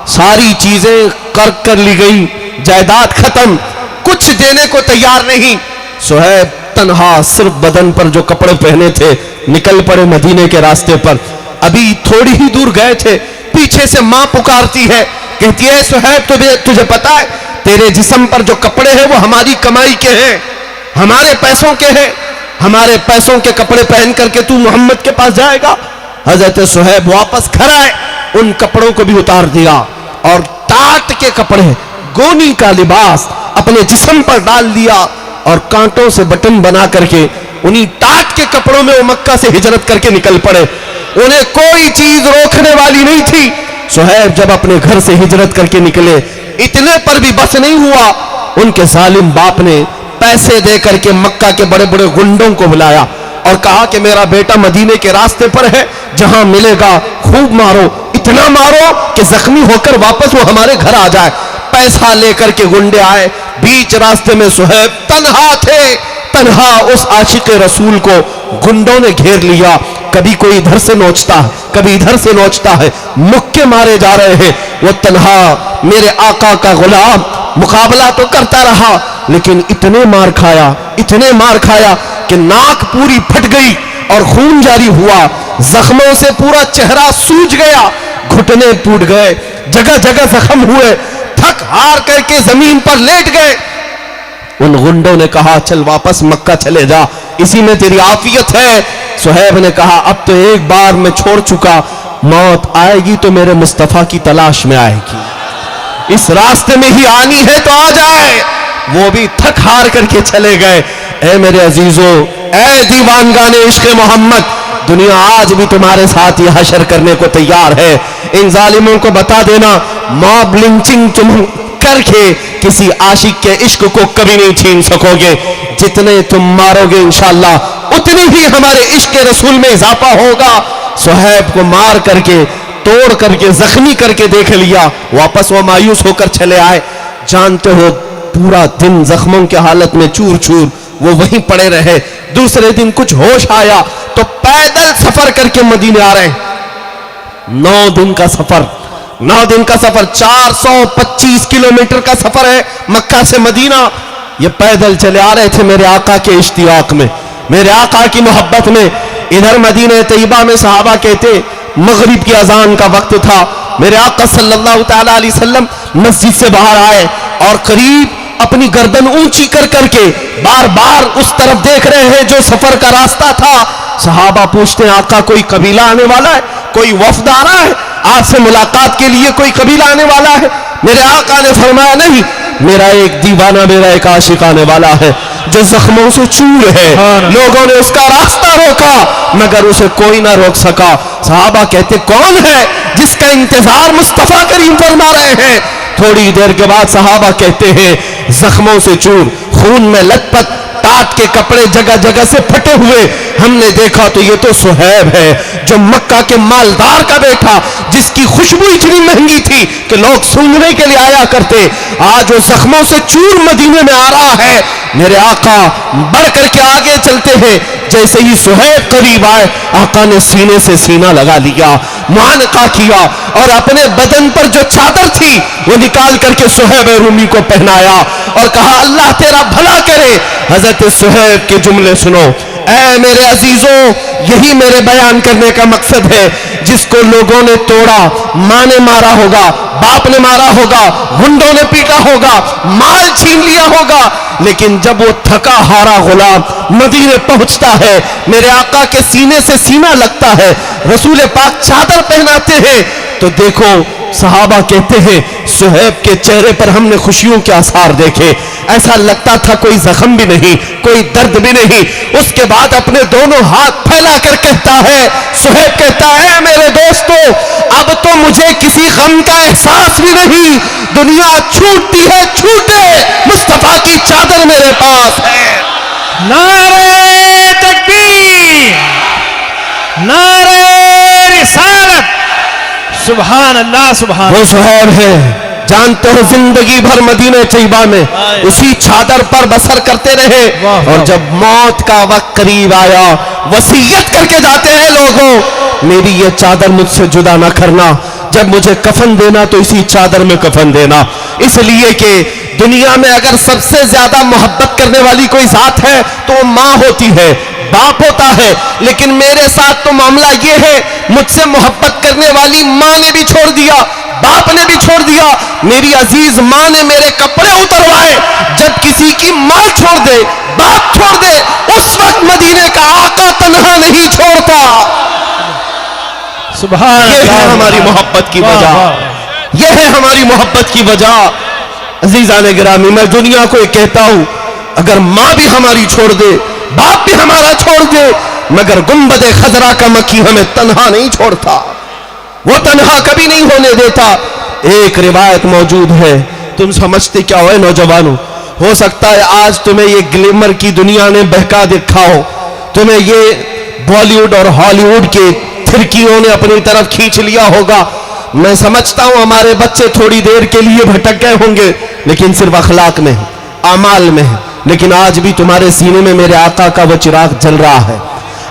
सारी चीजें कर ली गई, जायदाद खत्म, कुछ देने को तैयार नहीं। सुहैब तन्हा सिर्फ बदन पर जो कपड़े पहने थे निकल पड़े मदीने के रास्ते पर। अभी थोड़ी ही दूर गए थे, पीछे से मां पुकारती है, कहती है सुहैब तुझे पता है तेरे जिस्म पर जो कपड़े हैं वो हमारी कमाई के हैं, हमारे पैसों के हैं, हमारे पैसों के कपड़े पहन करके तू मोहम्मद के पास जाएगा। हजरत सुहैब वापस घर आए, उन कपड़ों को भी उतार दिया और टाट के कपड़े, गोनी का लिबास अपने जिस्म पर डाल दिया और कांटों से बटन बना करके उन्हीं टाट के कपड़ों में वो मक्का से हिजरत करके निकल पड़े। उन्हें कोई चीज रोकने वाली नहीं थी। सुहैब जब अपने घर से हिजरत करके निकले, इतने पर भी बस नहीं हुआ, उनके जालिम बाप ने पैसे दे करके मक्का के बड़े बड़े गुंडों को बुलाया और कहा कि मेरा बेटा मदीने के रास्ते पर है, जहां मिलेगा खूब मारो, इतना मारो कि जख्मी होकर वापस वो हमारे घर आ जाए। पैसा लेकर के गुंडे आए, बीच रास्ते में सुहैब तन्हा थे, तन्हा उस आशिक रसूल को गुंडों ने घेर लिया। कभी कोई इधर से नोचता है, कभी इधर से नोचता है, मुक्के मारे जा रहे हैं। वो तन्हा मेरे आका का गुलाम मुकाबला तो करता रहा, लेकिन इतने मार खाया कि नाक पूरी फट गई और खून जारी हुआ, जख्मों से पूरा चेहरा सूज गया, घुटने टूट गए, जगह जगह जख्म हुए, थक हार करके जमीन पर लेट गए। उन गुंडों ने कहा चल वापस मक्का चले जा, इसी में तेरी आफियत है। सुहैब ने कहा अब तो एक बार मैं छोड़ चुका, मौत आएगी तो मेरे मुस्तफा की तलाश में आएगी, इस रास्ते में ही आनी है तो आ जाए। वो भी थक हार करके चले गए। ऐ मेरे अजीजों, ऐ दीवानगाने इश्क़ मोहम्मद, दुनिया आज भी तुम्हारे साथ ही हशर करने को तैयार है। इन जालिमों को बता देना, मॉब लिंचिंग तुम करके किसी आशिक के इश्क को कभी नहीं छीन सकोगे। जितने तुम मारोगे इंशाअल्लाह उतनी ही हमारे इश्क के रसूल में इजाफा होगा। सुहैब को मार करके, तोड़ करके, जख्मी करके देख लिया, वापस वो मायूस होकर चले आए। जानते हो पूरा दिन जख्मों की हालत में चूर चूर वो वहीं पड़े रहे। दूसरे दिन कुछ होश आया तो पैदल सफर करके मदीने आ रहे। 9 दिन का सफर, 425 किलोमीटर का सफर है मक्का से मदीना। ये पैदल चले आ रहे थे मेरे आका के इश्तियाक में, मेरे आका की मोहब्बत में। इधर मदीने तैयबा में सहाबा कहते मगरिब की अजान का वक्त था, मेरे आका सल्लल्लाहु तआला अलैहि वसल्लम मस्जिद से बाहर आए और करीब अपनी गर्दन ऊंची कर करके बार बार उस तरफ देख रहे हैं जो सफर का रास्ता था। सहाबा पूछते हैं आका कोई कबीला आने वाला है, कोई वफद आ रहा है, आपसे मुलाकात के लिए कोई कबीला आने वाला है? मेरे आका ने फरमाया नहीं, मेरा एक दीवाना, मेरा एक आशिक आने वाला है जो जख्मों से चूर है। लोगों ने उसका रास्ता रोका मगर उसे कोई ना रोक सका। सहाबा कहते कौन है जिसका इंतजार मुस्तफा करीम फरमा रहे हैं? थोड़ी देर के बाद सहाबा कहते हैं जख्मों से चूर, खून में लथपथ, टाट के कपड़े जगह जगह से फटे हुए। हमने देखा तो ये तो सुहैब है जो मक्का के मालदार का बेटा, जिसकी खुशबू इतनी महंगी थी कि लोग सूंघने के लिए आया करते, आज वो जख्मों से चूर मदीने में आ रहा है। मेरे आका बढ़ करके आगे चलते हैं, जैसे ही सुहैब करीब आए आका ने सीने से सीना लगा लिया, मुआनका किया और अपने बदन पर जो चादर थी वो निकाल करके सुहैब रूमी को पहनाया और कहा अल्लाह तेरा भला करे। हजरत सुहैब के जुमले सुनो। ऐ मेरे अजीजों, यही मेरे बयान करने का मकसद है। जिसको लोगों ने तोड़ा, माँ ने मारा होगा, बाप ने मारा होगा, गुंडों ने पीटा होगा, माल छीन लिया होगा, लेकिन जब वो थका हारा गुलाम मदीने पहुंचता है, मेरे आका के सीने से सीना लगता है, रसूल पाक चादर पहनाते हैं, तो देखो सहाबा कहते हैं सुहैब के चेहरे पर हमने खुशियों के आसार देखे, ऐसा लगता था कोई जख्म भी नहीं, कोई दर्द भी नहीं। उसके बाद अपने दोनों हाथ फैलाकर कहता है, सुहैब कहता है मेरे दोस्तों अब तो मुझे किसी गम का एहसास भी नहीं, दुनिया छूटती है छूटे, मुस्तफा की चादर मेरे पास है। नारे तकबीर, नारे रिसालत, सुभान अल्लाह सुभान। वो सुहैब है, जानते हो जिंदगी भर मदीने तैयबा में उसी चादर पर बसर करते रहे, और जब मौत का वक्त करीब आया वसीयत करके जाते हैं लोगों मेरी ये चादर मुझसे जुदा ना करना, जब मुझे कफन देना तो इसी चादर में कफन देना। इसलिए कि दुनिया में अगर सबसे ज्यादा मोहब्बत करने वाली कोई जात है तो वो माँ होती है, बाप होता है, लेकिन मेरे साथ तो मामला ये है मुझसे मोहब्बत करने वाली माँ ने भी छोड़ दिया, बाप ने भी छोड़ दिया। मेरी अजीज माँ ने मेरे कपड़े उतरवाए। जब किसी की माँ छोड़ दे, बाप छोड़ दे, उस वक्त मदीने का आका तन्हा नहीं छोड़ता। सुभान ये है हमारी मोहब्बत की वजह, ये है हमारी मोहब्बत की वजह। अजीजान गिरामी, मैं दुनिया को कहता हूं अगर माँ भी हमारी छोड़ दे, बाप भी हमारा छोड़ दे, मगर गुंबदे खजरा का मक्खी हमें तन्हा नहीं छोड़ता, वो तन्हा कभी नहीं होने देता। एक रिवायत मौजूद है, तुम समझते क्या हो नौजवानों, हो सकता है आज तुम्हें ये ग्लैमर की दुनिया ने बहका देखा हो, तुम्हें ये बॉलीवुड और हॉलीवुड के फिरकियों ने अपनी तरफ खींच लिया होगा। मैं समझता हूं हमारे बच्चे थोड़ी देर के लिए भटक गए होंगे, लेकिन सिर्फ अखलाक में है, अमाल में है। लेकिन आज भी तुम्हारे सीने में मेरे आका का वो चिराग जल रहा है।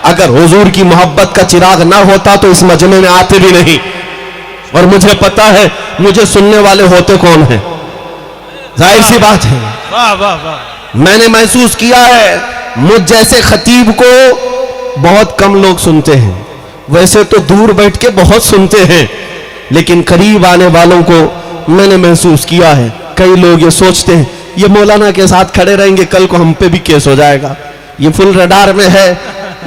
अगर हुजूर की मोहब्बत का चिराग ना होता तो इस मजमे में आते भी नहीं। और मुझे पता है मुझे सुनने वाले होते कौन हैं, जाहिर सी बात है। वाह वाह वाह। मैंने महसूस किया है मुझ जैसे खतीब को बहुत कम लोग सुनते हैं, वैसे तो दूर बैठ के बहुत सुनते हैं, लेकिन करीब आने वालों को मैंने महसूस किया है कई लोग ये सोचते हैं ये मौलाना के साथ खड़े रहेंगे कल को हम पे भी केस हो जाएगा, ये फुल रडार में है,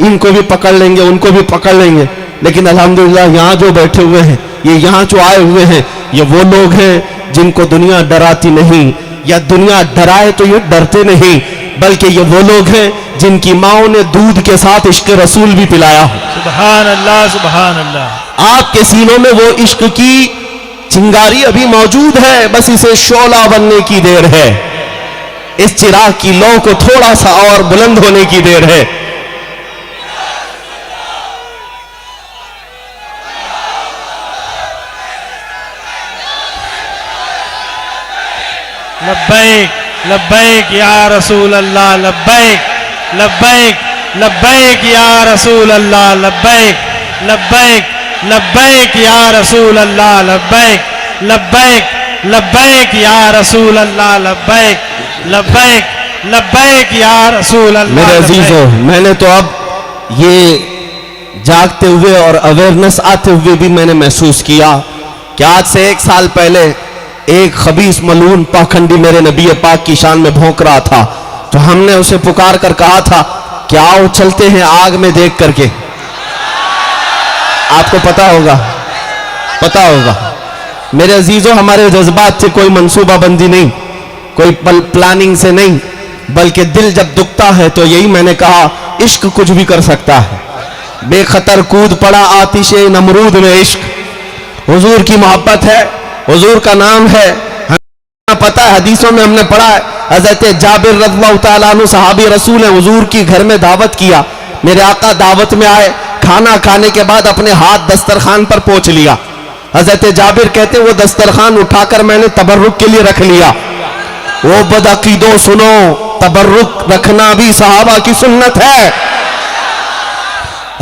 इनको भी पकड़ लेंगे उनको भी पकड़ लेंगे। लेकिन अल्हम्दुलिल्लाह यहाँ जो बैठे हुए हैं, ये यहाँ जो आए हुए हैं, ये वो लोग हैं जिनको दुनिया डराती नहीं, या दुनिया डराए तो ये डरते नहीं, बल्कि ये वो लोग हैं जिनकी माओ ने दूध के साथ इश्क रसूल भी पिलाया हो। सुभान अल्लाह सुभान अल्लाह। आपके सीनों में वो इश्क की चिंगारी अभी मौजूद है, बस इसे शोला बनने की देर है, इस चिराग की लौ को थोड़ा सा और बुलंद होने की देर है। लब्बैक लब्बैक या रसूल अल्लाह, लब्बैक लब्बैक लब्बैक या रसूल अल्लाह, लब्बैक लब्बैक लब्बैक या रसूल अल्लाह, लब्बैक लब्बैक लब्बैक या रसूल अल्लाह, लब्बैक लब्बैक लब्बैक या रसूल अल्लाह। मेरे अजीजों, मैंने तो अब ये जागते हुए और अवेयरनेस आते हुए भी मैंने महसूस किया कि आज से 1 साल पहले एक खबीस मलून पाखंडी मेरे नबी पाक की शान में भौंक रहा था, तो हमने उसे पुकार कर कहा था क्या वो चलते हैं आग में देख करके। आपको पता होगा, पता होगा। मेरे अजीजों, हमारे जज्बात से कोई मंसूबाबंदी नहीं, कोई प्लानिंग से नहीं, बल्कि दिल जब दुखता है तो यही मैंने कहा इश्क कुछ भी कर सकता है। बेखतर कूद पड़ा आतिशे नमरूद में इश्क, हुजूर की मोहब्बत है, हुजूर का नाम है, हमें पता है, हदीसों में हमने पढ़ा है। हजरत जाबिर रज़ियल्लाहु तआला अन्हु सहाबी रसूल है, हुजूर की घर में दावत किया, मेरे आका दावत में आए, खाना खाने के बाद अपने हाथ दस्तरखान पर पोंछ लिया। हजरत जाबिर कहते वो दस्तरखान उठाकर मैंने तबर्रुक के लिए रख लिया। वो बदअकीदों सुनो, तबर्रुक रखना भी सहाबा की सुन्नत है।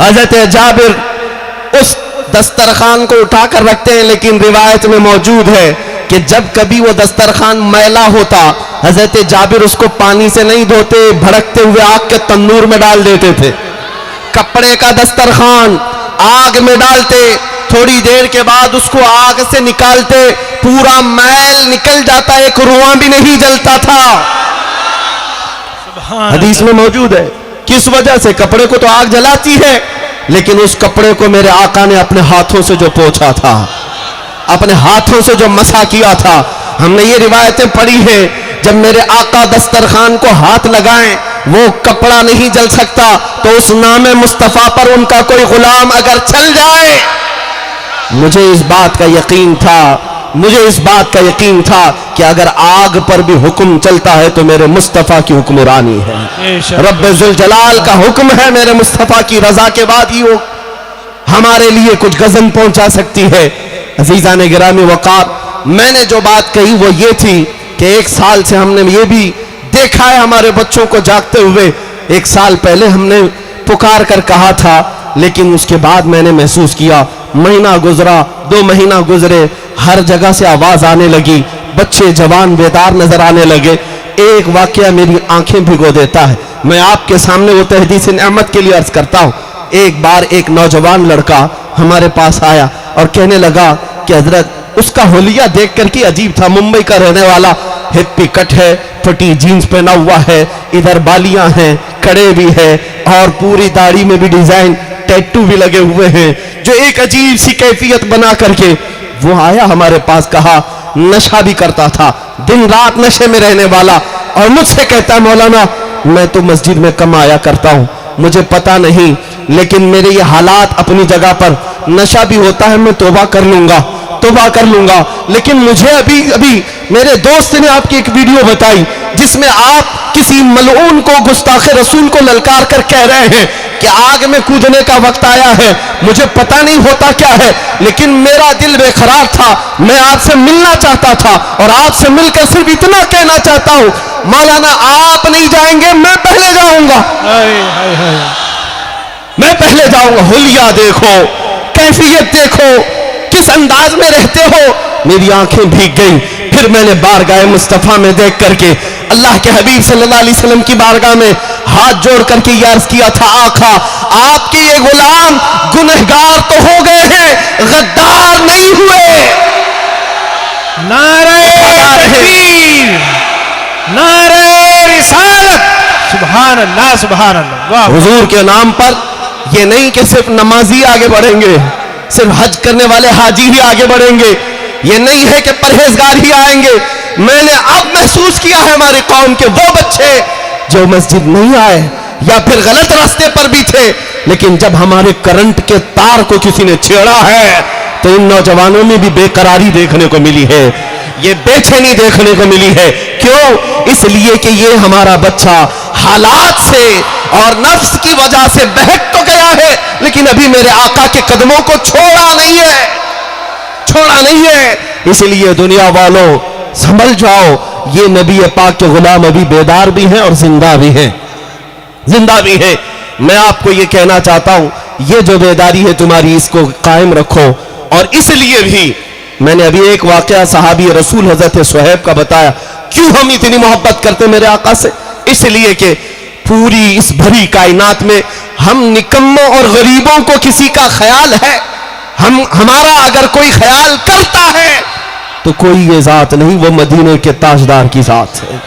हजरत जाबिर उस दस्तरखान को उठाकर रखते हैं, लेकिन रिवायत में मौजूद है कि जब कभी वो दस्तरखान मैला होता, हजरत जाबिर उसको पानी से नहीं धोते, भड़कते हुए आग के तंदूर में डाल देते थे। कपड़े का दस्तरखान आग में डालते, थोड़ी देर के बाद उसको आग से निकालते, पूरा मैल निकल जाता, एक रुआं भी नहीं जलता था। हदीस में मौजूद है। किस वजह से? कपड़े को तो आग जलाती है, लेकिन उस कपड़े को मेरे आका ने अपने हाथों से जो पोंछा था, अपने हाथों से जो मसा किया था। हमने ये रिवायतें पढ़ी है, जब मेरे आका दस्तरखान को हाथ लगाएं वो कपड़ा नहीं जल सकता, तो उस नामे मुस्तफा पर उनका कोई गुलाम अगर चल जाए, मुझे इस बात का यकीन था, मुझे इस बात का यकीन था कि अगर आग पर भी हुक्म चलता है तो मेरे मुस्तफा की हुक्मरानी है। रब्बे जुल जलाल का हुक्म है, मेरे मुस्तफा की रजा के बाद ही वो हमारे लिए कुछ गजन पहुंचा सकती है। अजीजा ने गिरामी वकार, मैंने जो बात कही वो ये थी कि 1 साल से हमने ये भी देखा है हमारे बच्चों को जागते हुए। 1 साल पहले हमने पुकार कर कहा था, लेकिन उसके बाद मैंने महसूस किया, महीना गुजरा, 2 महीना गुजरे, हर जगह से आवाज आने लगी, बच्चे जवान बेदार नजर आने लगे। एक वाकया मेरी आंखें भिगो देता है, मैं आपके सामने वो तहदीस नेमत के लिए अर्ज करता हूँ। एक बार एक नौजवान लड़का हमारे पास आया और कहने लगा कि हजरत, उसका होलिया देख करके अजीब था। मुंबई का रहने वाला, हिप्पी कट है, फटी जीन्स पहना हुआ है, इधर बालियां हैं, कड़े भी है और पूरी दाढ़ी में भी डिजाइन, टैटू भी लगे हुए हैं, जो एक अजीब सी कैफियत बना करके वो आया हमारे पास। कहा नशा भी करता था, दिन रात नशे में रहने वाला, और मुझसे कहता, मौलाना मैं तो मस्जिद में कम आया करता हूं, मुझे पता नहीं, लेकिन मेरे ये हालात अपनी जगह पर, नशा भी होता है, मैं तौबा कर लूंगा, तौबा कर लूंगा। लेकिन मुझे अभी मेरे दोस्त ने आपकी एक वीडियो बताई जिसमें आप किसी मलऊन को, गुस्ताखे रसूल को ललकार कर कह रहे हैं कि आग में कूदने का वक्त आया है। मुझे पता नहीं होता क्या है, लेकिन मेरा दिल बेकरार था, मैं आपसे मिलना चाहता था और आपसे मिलकर सिर्फ इतना कहना चाहता हूं, मौलाना आप नहीं जाएंगे, मैं पहले जाऊंगा, मैं पहले जाऊंगा। हुलिया देखो, कैफियत देखो, किस अंदाज में रहते हो। मेरी आंखें भीग गई। फिर मैंने बारगाह मुस्तफा में देख करके अल्लाह के हबीब सल्लल्लाहु अलैहि वसल्लम की बारगाह में हाथ जोड़ करके ये अर्ज किया था, आका आपके ये गुलाम गुनहगार तो हो गए हैं, गद्दार नहीं हुए। नारे तकबीर, नारे रिसालत, सुभान अल्लाह, सुभान अल्लाह। वाह, हुजूर के नाम पर ये नहीं कि सिर्फ नमाजी आगे बढ़ेंगे, सिर्फ हज करने वाले हाजी ही आगे बढ़ेंगे, ये नहीं है कि परहेजगार ही आएंगे। मैंने अब महसूस किया है हमारी कौम के वो बच्चे जो मस्जिद नहीं आए या फिर गलत रास्ते पर भी थे, लेकिन जब हमारे करंट के तार को किसी ने छेड़ा है तो इन नौजवानों में भी बेकरारी देखने को मिली है, ये बेचैनी देखने को मिली है। क्यों? इसलिए कि ये हमारा बच्चा हालात से और नफ्स की वजह से बहक तो गया है, लेकिन अभी मेरे आका के कदमों को छोड़ा नहीं है, छोड़ा नहीं है। इसलिए दुनिया वालों संभल जाओ, ये नबी पाक के गुलाम अभी बेदार भी हैं और जिंदा भी हैं, जिंदा भी हैं। मैं आपको ये कहना चाहता हूं, ये जो बेदारी है तुम्हारी, इसको कायम रखो। और इसलिए भी मैंने अभी एक वाकया सहाबी रसूल हजरत सुहैब का बताया। क्यों हम इतनी मोहब्बत करते मेरे आका से? इसलिए कि पूरी इस भरी कायनात में हम निकम्मों और गरीबों को किसी का ख्याल है? हमारा अगर कोई ख्याल करता है तो कोई ये जात नहीं, वो मदीने के ताजदार की जात है।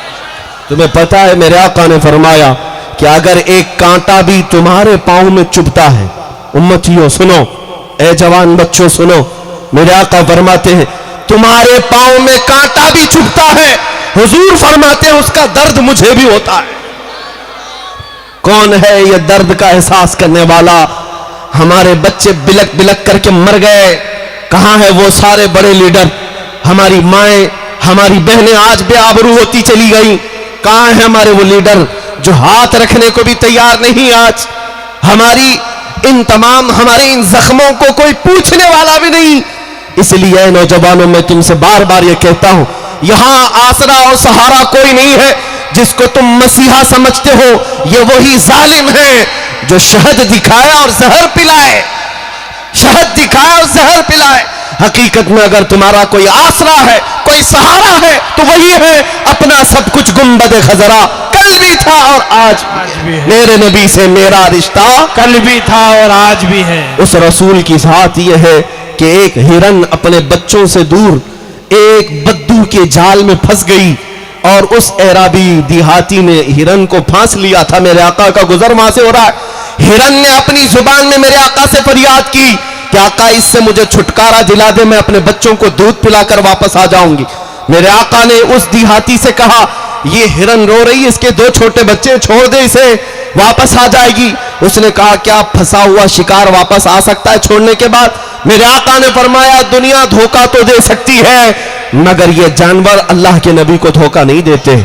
तुम्हें पता है मेरे आका ने फरमाया कि अगर एक कांटा भी तुम्हारे पांव में चुभता है, उम्मतियों सुनो, ए जवान बच्चों सुनो, मेरे आका फरमाते हैं तुम्हारे पांव में कांटा भी चुभता है, हुजूर फरमाते हैं उसका दर्द मुझे भी होता है। कौन है ये दर्द का एहसास करने वाला? हमारे बच्चे बिलक बिलक करके मर गए, कहां है वो सारे बड़े लीडर? हमारी माएं, हमारी बहनें आज बेआबरू होती चली गई। कहां है हमारे वो लीडर जो हाथ रखने को भी तैयार नहीं? आज हमारी हमारे इन जख्मों को कोई पूछने वाला भी नहीं। इसलिए नौजवानों, मैं तुमसे बार बार ये कहता हूं, यहां आसरा और सहारा कोई नहीं है। जिसको तुम मसीहा समझते हो, ये वही जालिम है जो शहद दिखाए और जहर पिलाए, शहद दिखाए और जहर पिलाए। हकीकत में अगर तुम्हारा कोई आसरा है, कोई सहारा है, तो वही है अपना सब कुछ गुंबद खजरा। कल भी था और आज भी है। मेरे नबी से मेरा रिश्ता कल भी था और आज भी है। उस रसूल की साथ ये है कि एक हिरन अपने बच्चों से दूर एक बद्दू के जाल में फंस गई। और उस एराबी देहाती ने हिरन को फांस लिया था। मेरे आका का गुजर वहां से हो रहा है। हिरन ने अपनी जुबान में मेरे आका से फरियाद की कि आका इससे मुझे छुटकारा दिला दे, मैं अपने बच्चों को दूध पिलाकर वापस आ जाऊंगी। मेरे आका ने उस देहाती से कहा ये हिरन रो रही है, इसके 2 छोटे बच्चे, छोड़ दे इसे, वापस आ जाएगी। उसने कहा क्या फंसा हुआ शिकार वापस आ सकता है छोड़ने के बाद? मेरे आका ने फरमाया दुनिया धोखा तो दे सकती है मगर ये जानवर अल्लाह के नबी को धोखा नहीं देते,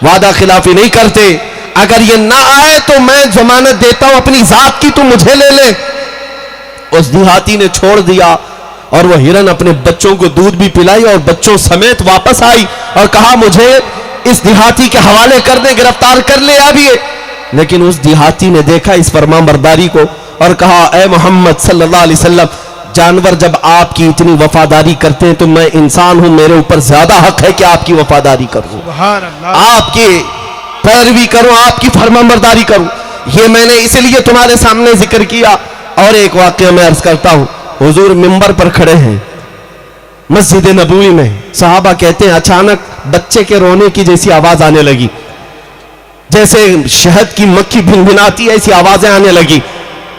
वादा खिलाफी नहीं करते। अगर ये ना आए तो मैं जमानत देता हूं अपनी जात की, तू मुझे ले ले। उस देहाती ने छोड़ दिया और वह हिरन अपने बच्चों को दूध भी पिलाई और बच्चों समेत वापस आई और कहा मुझे इस देहाती के हवाले कर दे, गिरफ्तार कर ले अभी। लेकिन उस देहाती ने देखा इस फरमाबरदारी को और कहा ए मोहम्मद सल्लल्लाहु अलैहि वसल्लम, जानवर जब आपकी इतनी वफादारी करते हैं तो मैं इंसान हूं, मेरे ऊपर ज्यादा हक है कि आपकी वफादारी करूं, आपकी पैरवी करूं, आपकी फरमाबरदारी करूं। ये मैंने इसलिए तुम्हारे सामने जिक्र किया। और एक वाकया मैं अर्ज करता हूं, हुजूर मिंबर पर खड़े हैं मस्जिद नबवी में, सहाबा कहते हैं अचानक बच्चे के रोने की जैसी आवाज आने लगी, जैसे शहद की मक्खी भिनभिनाती है ऐसी आवाजें आने लगी।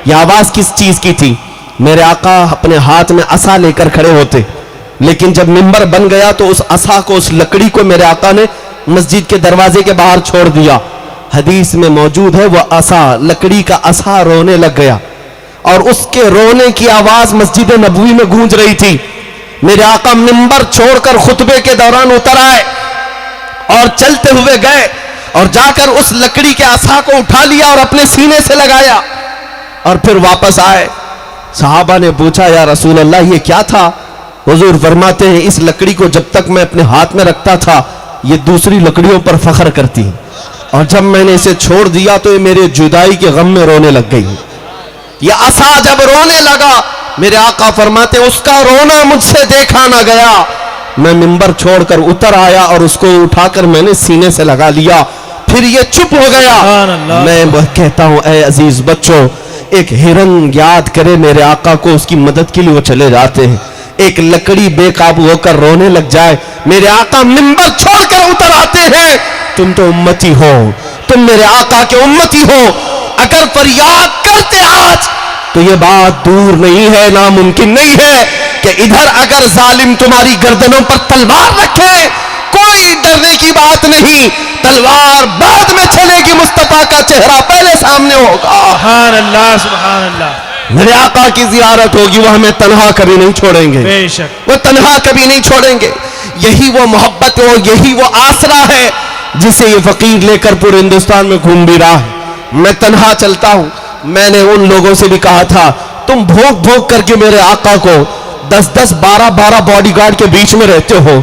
यह आवाज किस चीज की थी? मेरे आका अपने हाथ में असा लेकर खड़े होते, लेकिन जब मिंबर बन गया तो उस असा को, उस लकड़ी को मेरे आका ने मस्जिद के दरवाजे के बाहर छोड़ दिया। हदीस में मौजूद है वह असा, लकड़ी का असा रोने लग गया और उसके रोने की आवाज मस्जिद नबवी में गूंज रही थी। मेरे आका मिंबर छोड़कर खुतबे के दौरान उतर आए और चलते हुए गए और जाकर उस लकड़ी के असा को उठा लिया और अपने सीने से लगाया और फिर वापस आए। सहाबा ने पूछा या रसूल अल्लाह ये क्या था? हुजूर फरमाते हैं इस लकड़ी को जब तक मैं अपने हाथ में रखता था ये दूसरी लकड़ियों पर फख्र करती और जब मैंने इसे छोड़ दिया तो ये मेरे जुदाई के गम में रोने लग गई। ये असा जब रोने लगा मेरे आका फरमाते उसका रोना मुझसे देखा ना गया, मैं मिंबर छोड़कर उतर आया और उसको उठाकर मैंने सीने से लगा लिया, फिर ये चुप हो गया। मैं वह कहता हूं ऐ अजीज बच्चों, एक हिरन याद करे मेरे आका को, उसकी मदद के लिए वो चले जाते हैं। एक लकड़ी बेकाबू होकर रोने लग जाए मेरे आका मिंबर छोड़कर उतर आते हैं। तुम तो उम्मती हो, तुम मेरे आका के उम्मती हो, अगर फरियाद करते आज तो ये बात दूर नहीं है, नामुमकिन नहीं है कि इधर अगर जालिम तुम्हारी गर्दनों पर तलवार रखे, कोई डरने की बात नहीं, तलवार बाद में चलेगी, मुस्तफा का चेहरा पहले सामने होगा। सुभान अल्लाह, सुभान अल्लाह। मेरे आका की जियारत होगी, वो हमें तन्हा कभी नहीं छोड़ेंगे, बेशक वो तन्हा कभी नहीं छोड़ेंगे। यही वो मोहब्बत हो, यही वो आसरा है जिसे ये फकीर लेकर पूरे हिंदुस्तान में घूम भी रहा है। मैं तन्हा चलता हूं। मैंने उन लोगों से भी कहा था तुम भोग भोग करके मेरे आका को 10-10, 12-12 बॉडीगार्ड के बीच में रहते हो,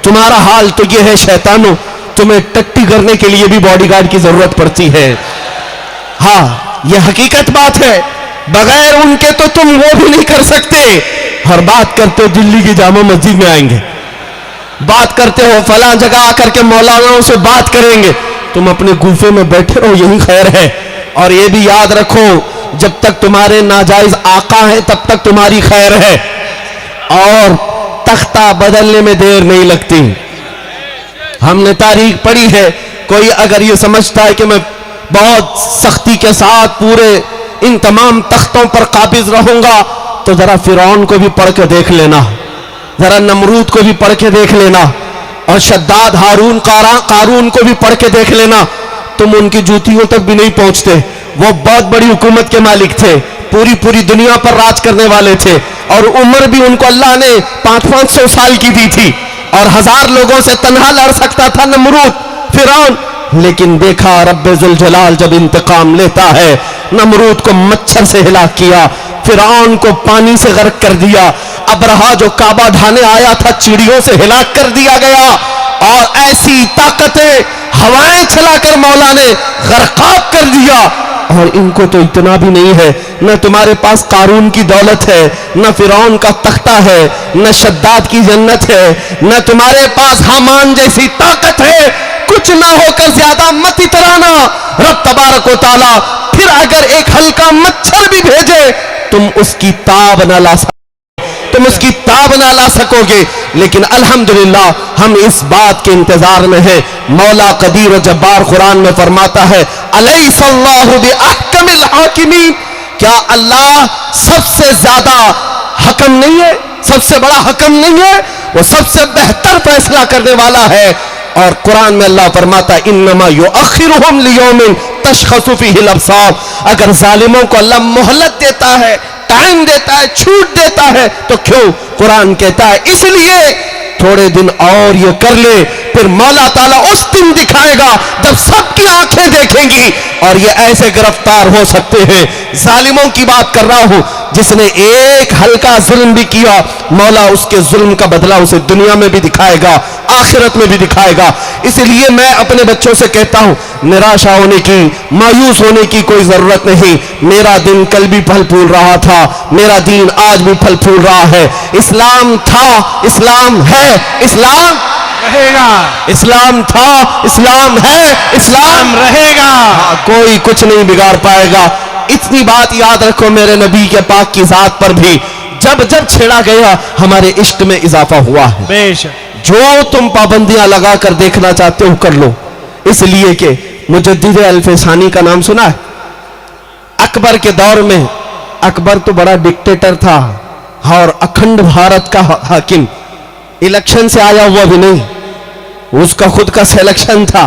तुम्हारा हाल तो ये है शैतानो, तुम्हें टट्टी करने के लिए भी बॉडीगार्ड की जरूरत पड़ती है। हाँ ये हकीकत बात है, बगैर उनके तो तुम वो भी नहीं कर सकते। हर बात करते हो दिल्ली की जामा मस्जिद में आएंगे, बात करते हो फला जगह आकर के मौलानाओं से बात करेंगे, तुम अपने गुफे में बैठे रहो, यही खैर है। और ये भी याद रखो जब तक तुम्हारे नाजायज आका हैं तब तक तुम्हारी खैर है और तख्ता बदलने में देर नहीं लगती। हमने तारीख पढ़ी है, कोई अगर ये समझता है कि मैं बहुत सख्ती के साथ पूरे इन तमाम तख्तों पर काबिज रहूंगा तो जरा फिरौन को भी पढ़ के देख लेना, जरा नमरूद को भी पढ़ के देख लेना और शद्दाद हारून कारून को भी पढ़ के देख लेना, तुम उनकी जूतियों तक भी नहीं पहुंचते। वो बहुत बड़ी हुकूमत के मालिक थे, पूरी पूरी दुनिया पर राज करने वाले थे और उम्र भी उनको अल्लाह ने 500-500 साल की दी थी और 1000 लोगों से तन्हा लड़ सकता था नमरूद फिरौन। लेकिन देखा रब्बे जुल जलाल जब इंतकाम लेता है, नमरूद को मच्छर से हिलाक किया, फिरौन को पानी से गर्क कर दिया, अबरहा जो काबा ढाने आया था चिड़ियों से हिलाक कर दिया गया और ऐसी ताकतें हवाएं चलाकर मौला ने गर्काब कर दिया। और इनको तो इतना भी नहीं है, न तुम्हारे पास कारून की दौलत है, न फिरौन का तख्ता है, न शद्दाद की जन्नत है, न तुम्हारे पास हामान जैसी ताकत है। कुछ ना होकर ज्यादा मत इतराना, रब तबारक व तआला फिर अगर एक हल्का मच्छर भी भेजे तुम उसकी ताब न ला सकते। तुम उसकी ताब ना ला सकोगे। लेकिन अल्हम्दुलिल्लाह हम इस बात के इंतजार में हैं। मौला कदीर जब्बार कुरान में फरमाता है, अलैहिस्सल्लाहु बिअहकमिल हाकिमीन, क्या अल्लाह सबसे ज्यादा हकम नहीं है, सबसे बड़ा हकम नहीं है? वो सबसे बेहतर फैसला करने वाला है। और कुरान में अल्लाह फरमाता है, इन्नमा युअखिरुहुम लियौमिन तशखसु फीहिल अब्सार। अगर जालिमों को अल्लाह मोहलत देता है, टाइम देता है, छूट देता है, तो क्यों? कुरान कहता है इसलिए थोड़े दिन और ये कर ले, फिर मौला ताला उस दिन दिखाएगा जब सबकी आंखें देखेंगी और ये ऐसे गिरफ्तार हो सकते हैं। जालिमों की बात कर रहा हूं, जिसने एक हल्का जुल्म भी किया, मौला उसके जुल्म का बदला उसे दुनिया में भी दिखाएगा, आखिरत में भी दिखाएगा। इसलिए मैं अपने बच्चों से कहता हूं, निराशा होने की, मायूस होने की कोई जरूरत नहीं। मेरा दिन कल भी फल फूल रहा था, मेरा दीन आज भी फल फूल रहा है। इस्लाम था, इस्लाम है, इस्लाम रहेगा, इस्लाम था, इस्लाम है, इस्लाम रहेगा। कोई कुछ नहीं बिगाड़ पाएगा। इतनी बात याद रखो, मेरे नबी के पाक की जात पर भी जब जब छेड़ा गया हमारे इश्क में इजाफा हुआ है। बेशक जो तुम पाबंदियां लगा कर देखना चाहते हो कर लो। इसलिए कि मुजद्दिद अल्फसानी का नाम सुना है? अकबर के दौर में, अकबर तो बड़ा डिक्टेटर था और अखंड भारत का हाकिम, इलेक्शन से आया हुआ भी नहीं, उसका खुद का सिलेक्शन था।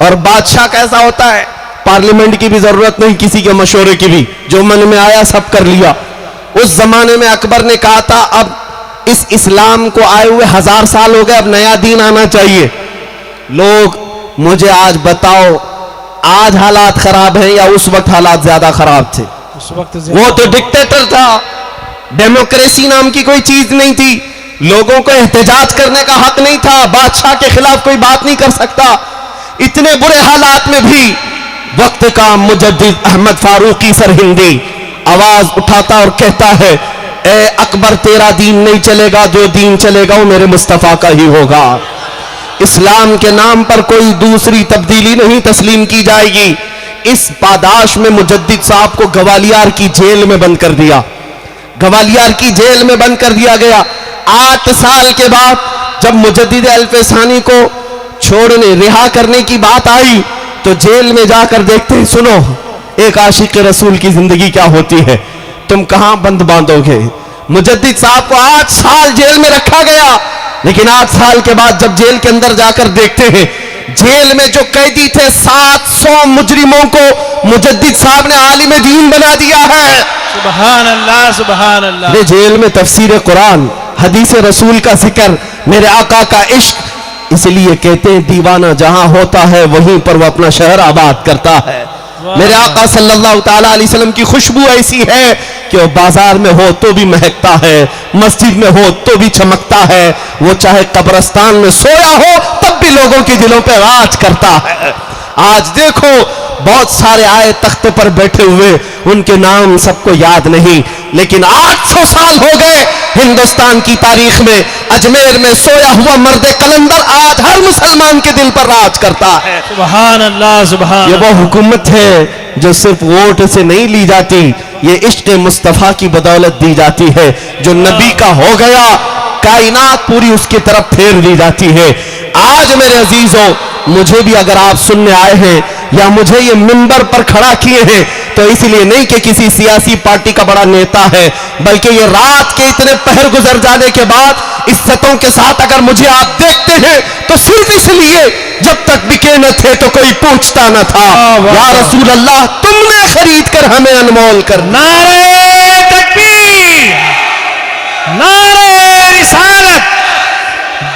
और बादशाह कैसा होता है, पार्लियामेंट की भी जरूरत नहीं, किसी के मशवरे की भी, जो मन में आया सब कर लिया। उस जमाने में अकबर ने कहा था, अब इस इस्लाम को आए हुए 1000 साल हो गए, अब नया दीन आना चाहिए। लोग मुझे आज बताओ, आज हालात खराब हैं या उस वक्त हालात ज्यादा खराब थे? उस वक्त वो तो डिक्टेटर था, डेमोक्रेसी नाम की कोई चीज नहीं थी, लोगों को एहतजाज करने का हक नहीं था, बादशाह के खिलाफ कोई बात नहीं कर सकता। इतने बुरे हालात में भी वक्त का मुजद्दिद अहमद फारूकी सरहिंदी आवाज उठाता और कहता है, ए अकबर तेरा दीन नहीं चलेगा, जो दीन चलेगा वो मेरे मुस्तफा का ही होगा। इस्लाम के नाम पर कोई दूसरी तब्दीली नहीं तस्लीम की जाएगी। इस पादाश में मुजद्दिद साहब को ग्वालियर की जेल में बंद कर दिया, ग्वालियर की जेल में बंद कर दिया गया। 8 साल के बाद जब मुजद्दिद अल्फसानी को छोड़ने, रिहा करने की बात आई, तो जेल में जाकर देखते हैं, सुनो एक आशिक रसूल की जिंदगी क्या होती है, तुम कहां बंद बांधोगे। मुजद्दिद साहब को 8 साल जेल में रखा गया, लेकिन 8 साल के बाद जब जेल के अंदर जाकर देखते हैं, जेल में जो कैदी थे 700 मुजरिमों को मुजद्दिद साहब ने आलिम दीन बना दिया है। सुभान अल्लाह, सुभान अल्लाह। मेरे जेल में तफसीर कुरान, हदीस रसूल का जिक्र, मेरे आका का इश्क। इसलिए कहते हैं दीवाना जहां होता है वहीं पर वो अपना शहर आबाद करता है। मेरे आका सल्लल्लाहु ताला अलैहि वसल्लम की खुशबू ऐसी है कि वो बाजार में हो तो भी महकता है, मस्जिद में हो तो भी चमकता है, वो चाहे कब्रिस्तान में सोया हो तब भी लोगों के दिलों पे राज करता है। आज देखो बहुत सारे आए तख्ते पर बैठे हुए, उनके नाम सबको याद नहीं, लेकिन 800 साल हो गए हिंदुस्तान की तारीख में अजमेर में सोया हुआ मर्द कलंदर आज हर मुसलमान के दिल पर राज करता है। सुभान अल्लाह, सुभान। ये वो हुकूमत है जो सिर्फ वोट से नहीं ली जाती, ये इश्क मुस्तफा की बदौलत दी जाती है। जो नबी का हो गया कायनात पूरी उसकी तरफ फेर दी जाती है। आज मेरे अजीजों, मुझे भी अगर आप सुनने आए हैं या मुझे ये मिंबर पर खड़ा किए हैं तो इसलिए नहीं कि किसी सियासी पार्टी का बड़ा नेता है, बल्कि ये रात के इतने पहर गुजर जाने के बाद इज्जतों के साथ अगर मुझे आप देखते हैं तो सिर्फ इसलिए जब तक बिके न थे तो कोई पूछता न था। या रसूल अल्लाह तुमने खरीद कर हमें अनमोल कर। नारे तकबीर, नारे रिसालत।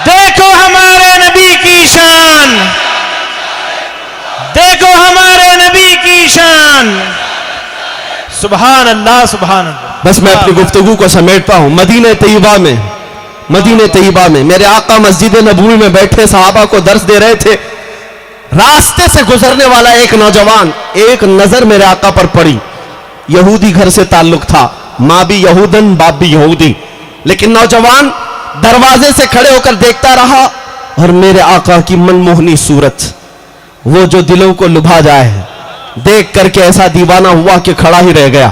देखो हमारे नबी की शान, देखो हमारे नबी की शान। सुभान अल्लाह, सुभान अल्लाह। बस मैं अपनी गुफ्तगू को समेटता हूं। मदीने तैयबा में, मदीने तैयबा में मेरे आका मस्जिद नबवी में बैठे सहाबा को दर्स दे रहे थे। रास्ते से गुजरने वाला एक नौजवान, एक नजर मेरे आका पर पड़ी। यहूदी घर से ताल्लुक था, माँ भी यहूदन बाप भी यहूदी, लेकिन नौजवान दरवाजे से खड़े होकर देखता रहा और मेरे आका की मनमोहनी सूरत, वो जो दिलों को लुभा जाए, देख करके ऐसा दीवाना हुआ कि खड़ा ही रह गया।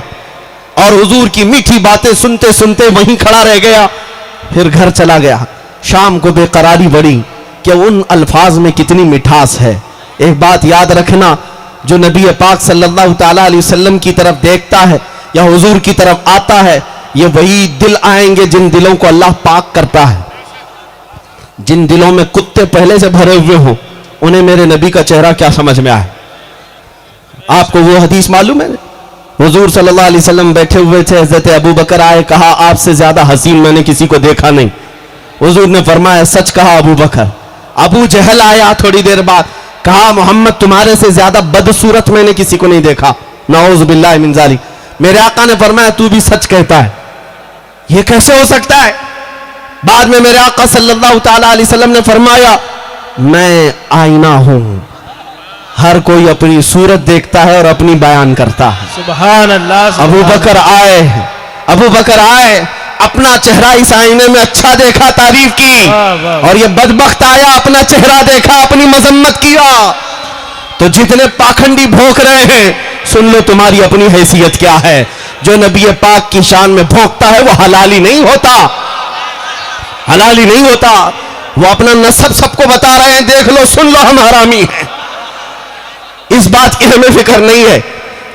और हुजूर की मीठी बातें सुनते सुनते वहीं खड़ा रह गया। फिर घर चला गया। शाम को बेकरारी बढ़ी कि उन अल्फाज में कितनी मिठास है। एक बात याद रखना, जो नबी पाक सल्लल्लाहु ताला अलैहि वसल्लम की तरफ देखता है या हुजूर की तरफ आता है, ये वही दिल आएंगे जिन दिलों को अल्लाह पाक करता है। जिन दिलों में कुत्ते पहले से भरे हुए हों, उन्हें मेरे नबी का चेहरा क्या समझ में आए। आपको वो हदीस मालूम है? हुजूर सल्लल्लाहु अलैहि वसल्लम बैठे हुए थे, हजरत अबू बकर आए, कहा आपसे ज्यादा हसीन मैंने किसी को देखा नहीं। हुजूर ने फरमाया सच कहा अबू बकर। अबू जहल आया थोड़ी देर बाद, कहा मोहम्मद तुम्हारे से ज्यादा बदसूरत मैंने किसी को नहीं देखा। नऊज़ बिल्लाहि मिन ज़ालिक। मेरे आका ने फरमाया तू भी सच कहता है, ये कैसे हो सकता है? बाद में मेरे आका सल्लल्लाहु ताला अलैहि वसल्लम ने फरमाया मैं आईना हूं, हर कोई अपनी सूरत देखता है और अपनी बयान करता है। सुभान अल्लाह। अबू बकर आए, अपना चेहरा इस आईने में अच्छा देखा, तारीफ की, और ये बदबख्त आया अपना चेहरा देखा, अपनी मजम्मत किया। तो जितने पाखंडी भोंक रहे हैं, सुन लो तुम्हारी अपनी हैसियत क्या है। जो नबी पाक की शान में भोंकता है वो हलाली नहीं होता, हलाली नहीं होता। वो अपना नसब सबको बता रहे हैं, देख लो सुन लो हम हरामी हैं। इस बात की हमें फिक्र नहीं है।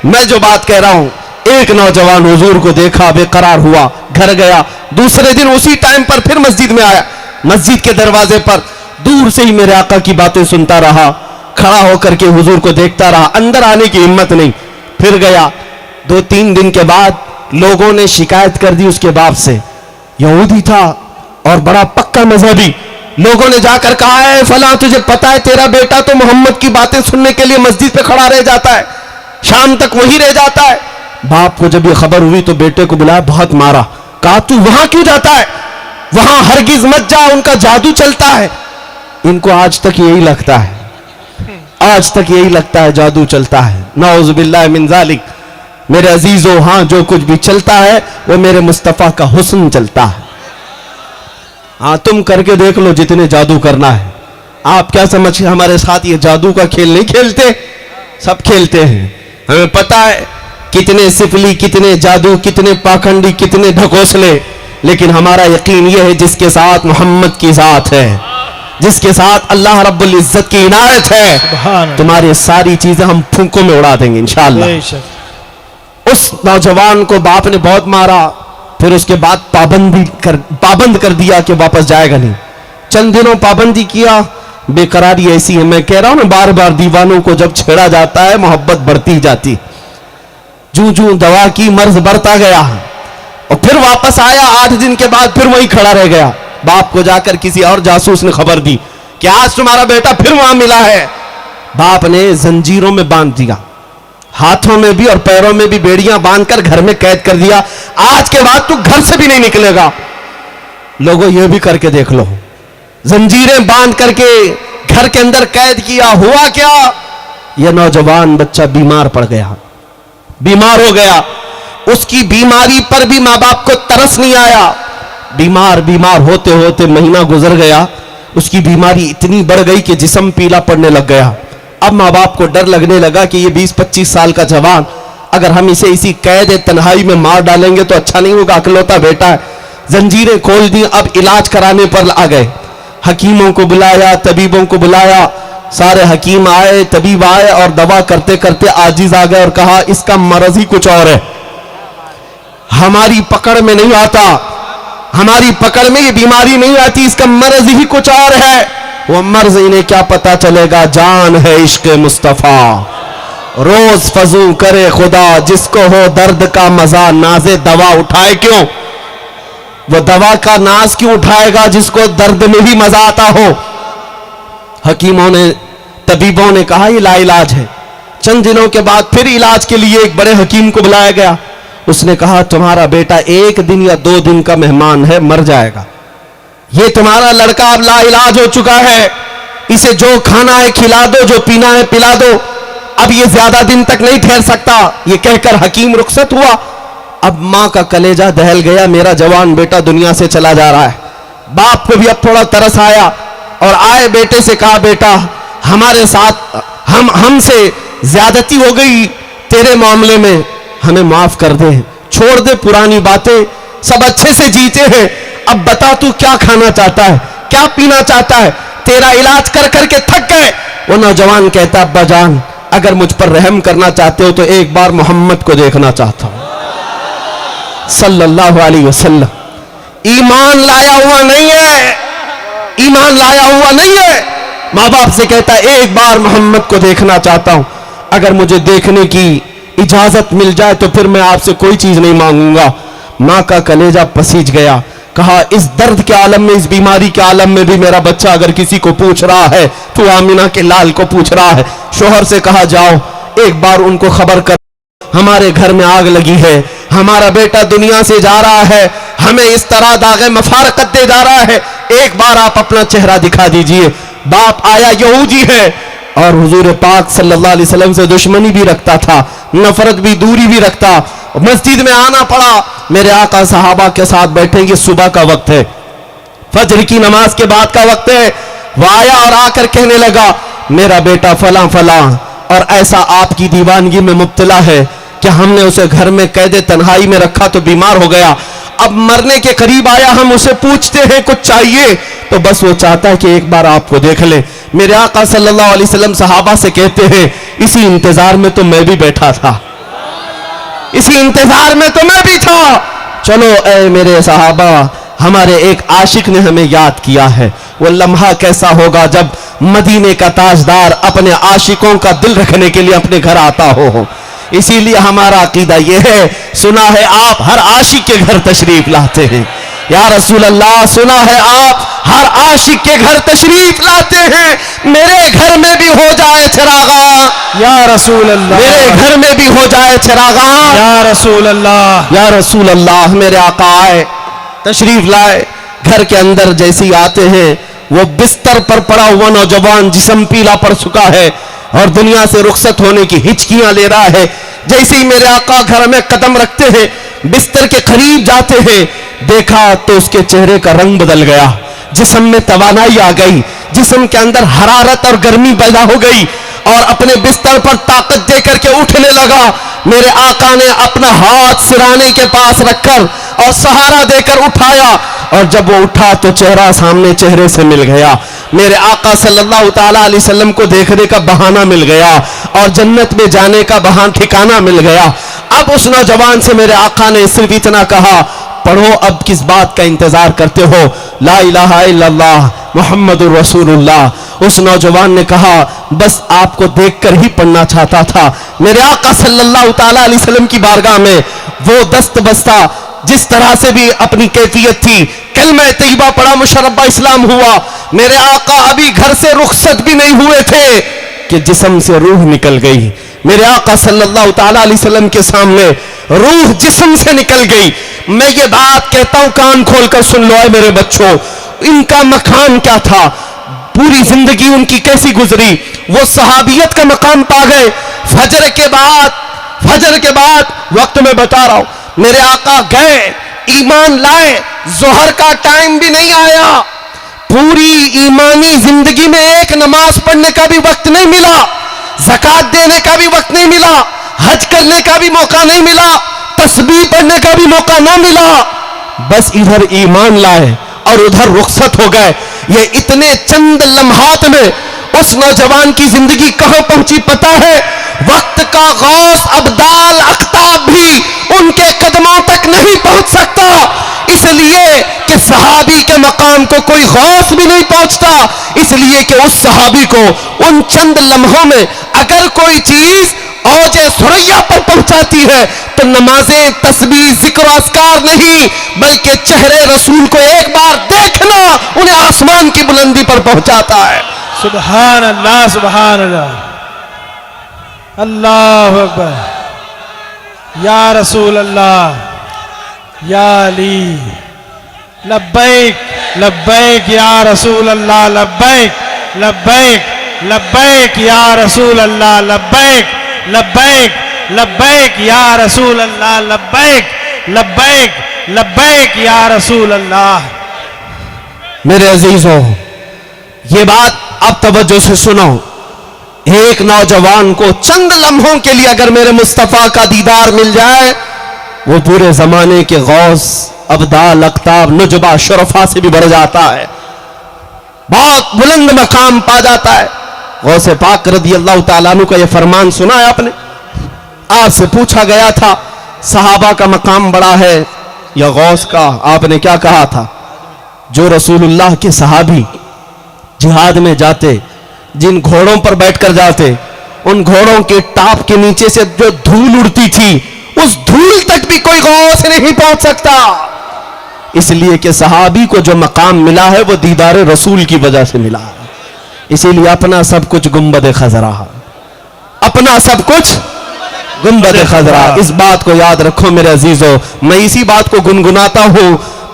मैं जो बात कह रहा हूं, एक नौजवान हुजूर को देखा, बेकरार हुआ, घर गया। दूसरे दिन उसी टाइम पर फिर मस्जिद में आया। मस्जिद के दरवाजे पर दूर से ही मेरे आका की बातें सुनता रहा, खड़ा होकर के हुजूर को देखता रहा, अंदर आने की हिम्मत नहीं। फिर गया। 2-3 दिन के बाद लोगों ने शिकायत कर दी उसके बाप से। यहूदी था और बड़ा पक्का मजहबी। लोगों ने जाकर कहा है फला तुझे पता है तेरा बेटा तो मोहम्मद की बातें सुनने के लिए मस्जिद पे खड़ा रह जाता है, शाम तक वहीं रह जाता है। बाप को जब ये खबर हुई तो बेटे को बुलाया, बहुत मारा, कहा तू वहां क्यों जाता है, वहां हरगिज मत जा, उनका जादू चलता है। इनको आज तक यही लगता है, आज तक यही लगता है जादू चलता है। नऊज़ बिल्लाहि मिन ज़ालिक। मेरे अजीजों, हां जो कुछ भी चलता है वो मेरे मुस्तफा का हुस्न चलता है। हाँ तुम करके देख लो जितने जादू करना है। आप क्या समझ के हमारे साथ ये जादू का खेल नहीं खेलते? सब खेलते हैं। हमें पता है कितने सिफली, कितने जादू, कितने पाखंडी, कितने ढकोसले, लेकिन हमारा यकीन यह है जिसके साथ मोहम्मद की जात है, जिसके साथ अल्लाह रब्बुल इज्जत की इनायत है, तुम्हारी सारी चीजें हम फूंकों में उड़ा देंगे इंशाअल्लाह। उस नौजवान को बाप ने बहुत मारा, फिर उसके बाद पाबंद कर दिया कि वापस जाएगा नहीं। चंद दिनों पाबंदी किया। बेकरारी ऐसी है, मैं कह रहा हूं ना, बार बार दीवानों को जब छेड़ा जाता है मोहब्बत बढ़ती जाती। जूं जूं दवा की मर्ज बढ़ता गया और फिर वापस आया। 8 दिन के बाद फिर वहीं खड़ा रह गया। बाप को जाकर किसी और जासूस ने खबर दी कि आज तुम्हारा बेटा फिर वहां मिला है। बाप ने जंजीरों में बांध दिया, हाथों में भी और पैरों में भी बेड़ियां बांधकर घर में कैद कर दिया। आज के बाद तू घर से भी नहीं निकलेगा। लोगों ये भी करके देख लो, जंजीरें बांध करके घर के अंदर कैद किया। हुआ क्या? यह नौजवान बच्चा बीमार पड़ गया, बीमार हो गया। उसकी बीमारी पर भी मां बाप को तरस नहीं आया। बीमार होते होते महीना गुजर गया। उसकी बीमारी इतनी बढ़ गई कि जिस्म पीला पड़ने लग गया। अब माँ बाप को डर लगने लगा कि ये 20-25 साल का जवान, अगर हम इसे इसी कैद तन्हाई में मार डालेंगे तो अच्छा नहीं होगा, अकलौता बेटा है। जंजीरें खोल दी। अब इलाज कराने पर आ गए। हकीमों को बुलाया, तबीबों को बुलाया। सारे हकीम आए, तबीब आए और दवा करते करते आजिज आ गए और कहा इसका मर्ज ही कुछ और है, हमारी पकड़ में नहीं आता, हमारी पकड़ में ये बीमारी नहीं आती, इसका मर्ज ही कुछ और है। वो मर्ज इन्हें क्या पता चलेगा, जान है इश्क मुस्तफा, रोज फजू करे खुदा, जिसको हो दर्द का मजा नाजे दवा उठाए क्यों। वो दवा का नाज क्यों उठाएगा जिसको दर्द में भी मजा आता हो। हकीमों ने, तबीबों ने कहा ये लाइलाज है। चंद दिनों के बाद फिर इलाज के लिए एक बड़े हकीम को बुलाया गया। उसने कहा तुम्हारा बेटा 1 दिन या 2 दिन का मेहमान है, मर जाएगा। ये तुम्हारा लड़का अब लाइलाज हो चुका है, इसे जो खाना है खिला दो, जो पीना है पिला दो, अब ये ज्यादा दिन तक नहीं ठहर सकता। ये कहकर हकीम रुखसत हुआ। अब मां का कलेजा दहल गया, मेरा जवान बेटा दुनिया से चला जा रहा है। बाप को भी अब थोड़ा तरस आया और आए बेटे से कहा बेटा हमारे साथ हमसे ज्यादती हो गई तेरे मामले में, हमें माफ कर दे, छोड़ दे पुरानी बातें, सब अच्छे से जीते हैं, अब बता तू क्या खाना चाहता है, क्या पीना चाहता है, तेरा इलाज कर करके थक गए। वो नौजवान कहता, अब्बा जान अगर मुझ पर रहम करना चाहते हो तो एक बार मोहम्मद को देखना चाहता हूं सल्लल्लाहु अलैहि वसल्लम। ईमान लाया हुआ नहीं है, ईमान लाया हुआ नहीं है। माँ बाप से कहता है एक बार मोहम्मद को देखना चाहता हूं, अगर मुझे देखने की इजाजत मिल जाए तो फिर मैं आपसे कोई चीज नहीं मांगूंगा। माँ का कलेजा पसीज गया, कहा इस दर्द के आलम में, इस बीमारी के आलम में भी मेरा बच्चा अगर किसी को पूछ रहा है तो आमिना के लाल को पूछ रहा है। शोहर से कहा जाओ एक बार उनको खबर कर, हमारे घर में आग लगी है, हमारा बेटा दुनिया से जा रहा है, हमें इस तरह दागे मफारकत दे जा रहा है, एक बार आप अपना चेहरा दिखा दीजिए। बाप आया, यहूदी है और हुजूर पाक सल्लल्लाहु अलैहि वसल्लम से दुश्मनी भी रखता था, नफरत भी, दूरी भी रखता। मस्जिद में आना पड़ा, मेरे आका सहाबा के साथ बैठेंगे, सुबह का वक्त है, फजर की नमाज के बाद का वक्त है। वह आया और आकर कहने लगा मेरा बेटा फला फला और ऐसा आपकी दीवानगी में मुब्तला है कि हमने उसे घर में कैदे तन्हाई में रखा तो बीमार हो गया, अब मरने के करीब आया, हम उसे पूछते हैं कुछ चाहिए तो बस वो चाहता है कि एक बार आपको देख ले। मेरे आका सल्लल्लाहु अलैहि वसल्लम सहाबा से कहते हैं इसी इंतजार में तो मैं भी बैठा था, इसी इंतजार में तो मैं भी था। चलो ऐ मेरे सहाबा, हमारे एक आशिक ने हमें याद किया है, वो लम्हा कैसा होगा जब मदीने का ताजदार अपने आशिकों का दिल रखने के लिए अपने घर आता हो। इसीलिए हमारा अकीदा यह है, सुना है आप हर आशिक के घर तशरीफ लाते हैं या रसूल अल्लाह, सुना है आप हर आशिक के घर तशरीफ लाते हैं, मेरे घर में भी हो जाए चिरागा या रसूल अल्लाह, मेरे घर में भी हो जाए चिरागा या रसूल अल्लाह, या रसूल अल्लाह। मेरे आका आए, तशरीफ लाए, घर के अंदर जैसे ही आते हैं वो बिस्तर पर पड़ा हुआ नौजवान जिस्म पीला पड़ चुका है और दुनिया से रुखसत होने की हिचकियां ले रहा है। जैसे ही मेरे आका घर में कदम रखते हैं, बिस्तर के करीब जाते हैं, देखा तो उसके चेहरे का रंग बदल गया, जिस्म में तवानाई आ गई, जिस्म के अंदर हरारत और गर्मी पैदा हो गई और अपने बिस्तर पर ताकत देकर के उठने लगा। मेरे आका ने अपना हाथ सिराने के पास रखकर और सहारा देकर उठाया और जब वो उठा तो चेहरा सामने चेहरे से मिल गया। मेरे आका सल्लल्लाहु ताला अलैहि वसल्लम को देखने का बहाना मिल गया और जन्नत में जाने का बहाना ठिकाना मिल गया। अब उस नौजवान से मेरे आका ने सिर्फ इतना कहा, पढ़ो, अब किस बात का इंतजार करते हो, ला इलाहा इल्लल्लाह मुहम्मदुर रसूलुल्लाह। उस नौजवान ने कहा बस आपको देखकर ही पढ़ना चाहता था। मेरे आका सल्लल्लाहु ताला अलैहि वसल्लम की बारगाह में वो दस्त बस्ता जिस तरह से भी अपनी कैफियत थी, कलमा तैयबा पढ़ा, मुशर्रबा इस्लाम हुआ। मेरे आका अभी घर से रुखसत भी नहीं हुए थे कि जिस्म से रूह निकल गई। मेरे आका सल्लल्लाहु ताला अलैहि वसल्लम के सामने रूह जिस्म से निकल गई। मैं ये बात कहता हूं, कान खोलकर सुन लो मेरे बच्चों, इनका मकाम क्या था, पूरी जिंदगी उनकी कैसी गुजरी। वो सहाबियत का मकाम पा गए। फजर के बाद वक्त में बता रहा हूं, मेरे आका गए, ईमान लाए, जोहर का टाइम भी नहीं आया, पूरी ईमानी जिंदगी में एक नमाज पढ़ने का भी वक्त नहीं मिला, ज़कात देने का भी वक्त नहीं मिला, हज करने का भी मौका नहीं मिला, तस्बीह पढ़ने का भी मौका ना मिला। बस इधर ईमान लाए और उधर रुखसत हो गए। ये इतने चंद लम्हात में उस नौजवान की जिंदगी कहां पहुंची पता है? वक्त का गौस अब्दाल अख्ताब भी उनके कदमों तक नहीं पहुंच सकता, इसलिए कि सहाबी के मकाम को कोई गौस भी नहीं पहुंचता, इसलिए कि उस सहाबी को उन चंद लम्हों में अगर कोई चीज औजे सुरैया पर पहुंचाती है तो नमाजें, तस्बीह, जिक्र, अस्कार नहीं, बल्कि चेहरे रसूल को एक बार देखना उन्हें आसमान की बुलंदी पर पहुंचाता है। सुभान अल्लाह, सुभान अल्लाह, अल्लाहु अकबर, या रसूल अल्लाह, या अली, लब्बैक लब्बैक या रसूल अल्लाह, लब्बैक लब्बैक लब्बैक या रसूल अल्लाह, लब्बैक लब्बैक लब्बैक या रसूल अल्लाह, लब्बैक लब्बैक लब्बैक या रसूल अल्लाह। मेरे अजीजों, ये बात अब तवज्जो से सुनो। एक नौजवान को चंद लम्हों के लिए अगर मेरे मुस्तफा का दीदार मिल जाए वो पूरे जमाने के गौस, अब्दाल, अख्ताब, नुजबा, शुरफा से भी बढ़ जाता है, बहुत बुलंद मकाम पा जाता है। गौसे पाक रदी अल्लाह तआला अन्हु का यह फरमान सुना है आपने? आपसे पूछा गया था सहाबा का मकाम बड़ा है या गौस का? आपने क्या कहा था? जो रसूलुल्लाह के सहाबी जिहाद में जाते, जिन घोड़ों पर बैठकर जाते, उन घोड़ों के टाप के नीचे से जो धूल उड़ती थी, उस धूल तक भी कोई गौस नहीं पहुंच सकता। इसलिए कि सहाबी को जो मकाम मिला है वो दीदार रसूल की वजह से मिला है। इसीलिए अपना सब कुछ गुंबद खजरा, अपना सब कुछ गुंबद खजरा। इस बात को याद रखो मेरे अजीजों, मैं इसी बात को गुनगुनाता हूं।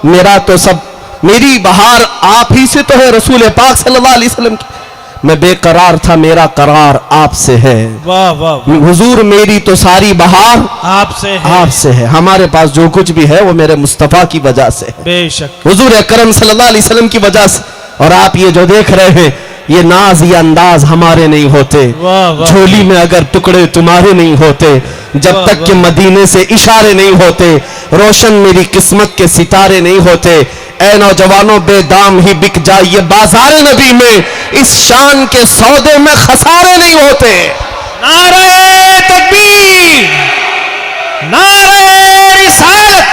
मेरा तो सब, मेरी बहार आप ही से तो है, रसूल पाक सल्लल्लाहु अलैहि वसल्लम की। मैं बेकरार था, मेरा करार आपसे है। वाह वाह। हुजूर मेरी तो सारी बहार आपसे है, आपसे है। हमारे पास जो कुछ भी है वो मेरे मुस्तफा की वजह से है, बेशक हुजूर अकरम सल्लल्लाहु अलैहि वसल्लम की वजह से। और आप ये जो देख रहे हैं, ये नाज, ये अंदाज हमारे नहीं होते। वाह वाह। झोली में अगर टुकड़े तुम्हारे नहीं होते, जब तक कि मदीने से इशारे नहीं होते, रोशन मेरी किस्मत के सितारे नहीं होते। ऐ नौजवानों, बेदाम ही बिक जाए ये बाजार नबी में, इस शान के सौदे में खसारे नहीं होते। नारे तकबीर, नारे रिसालत,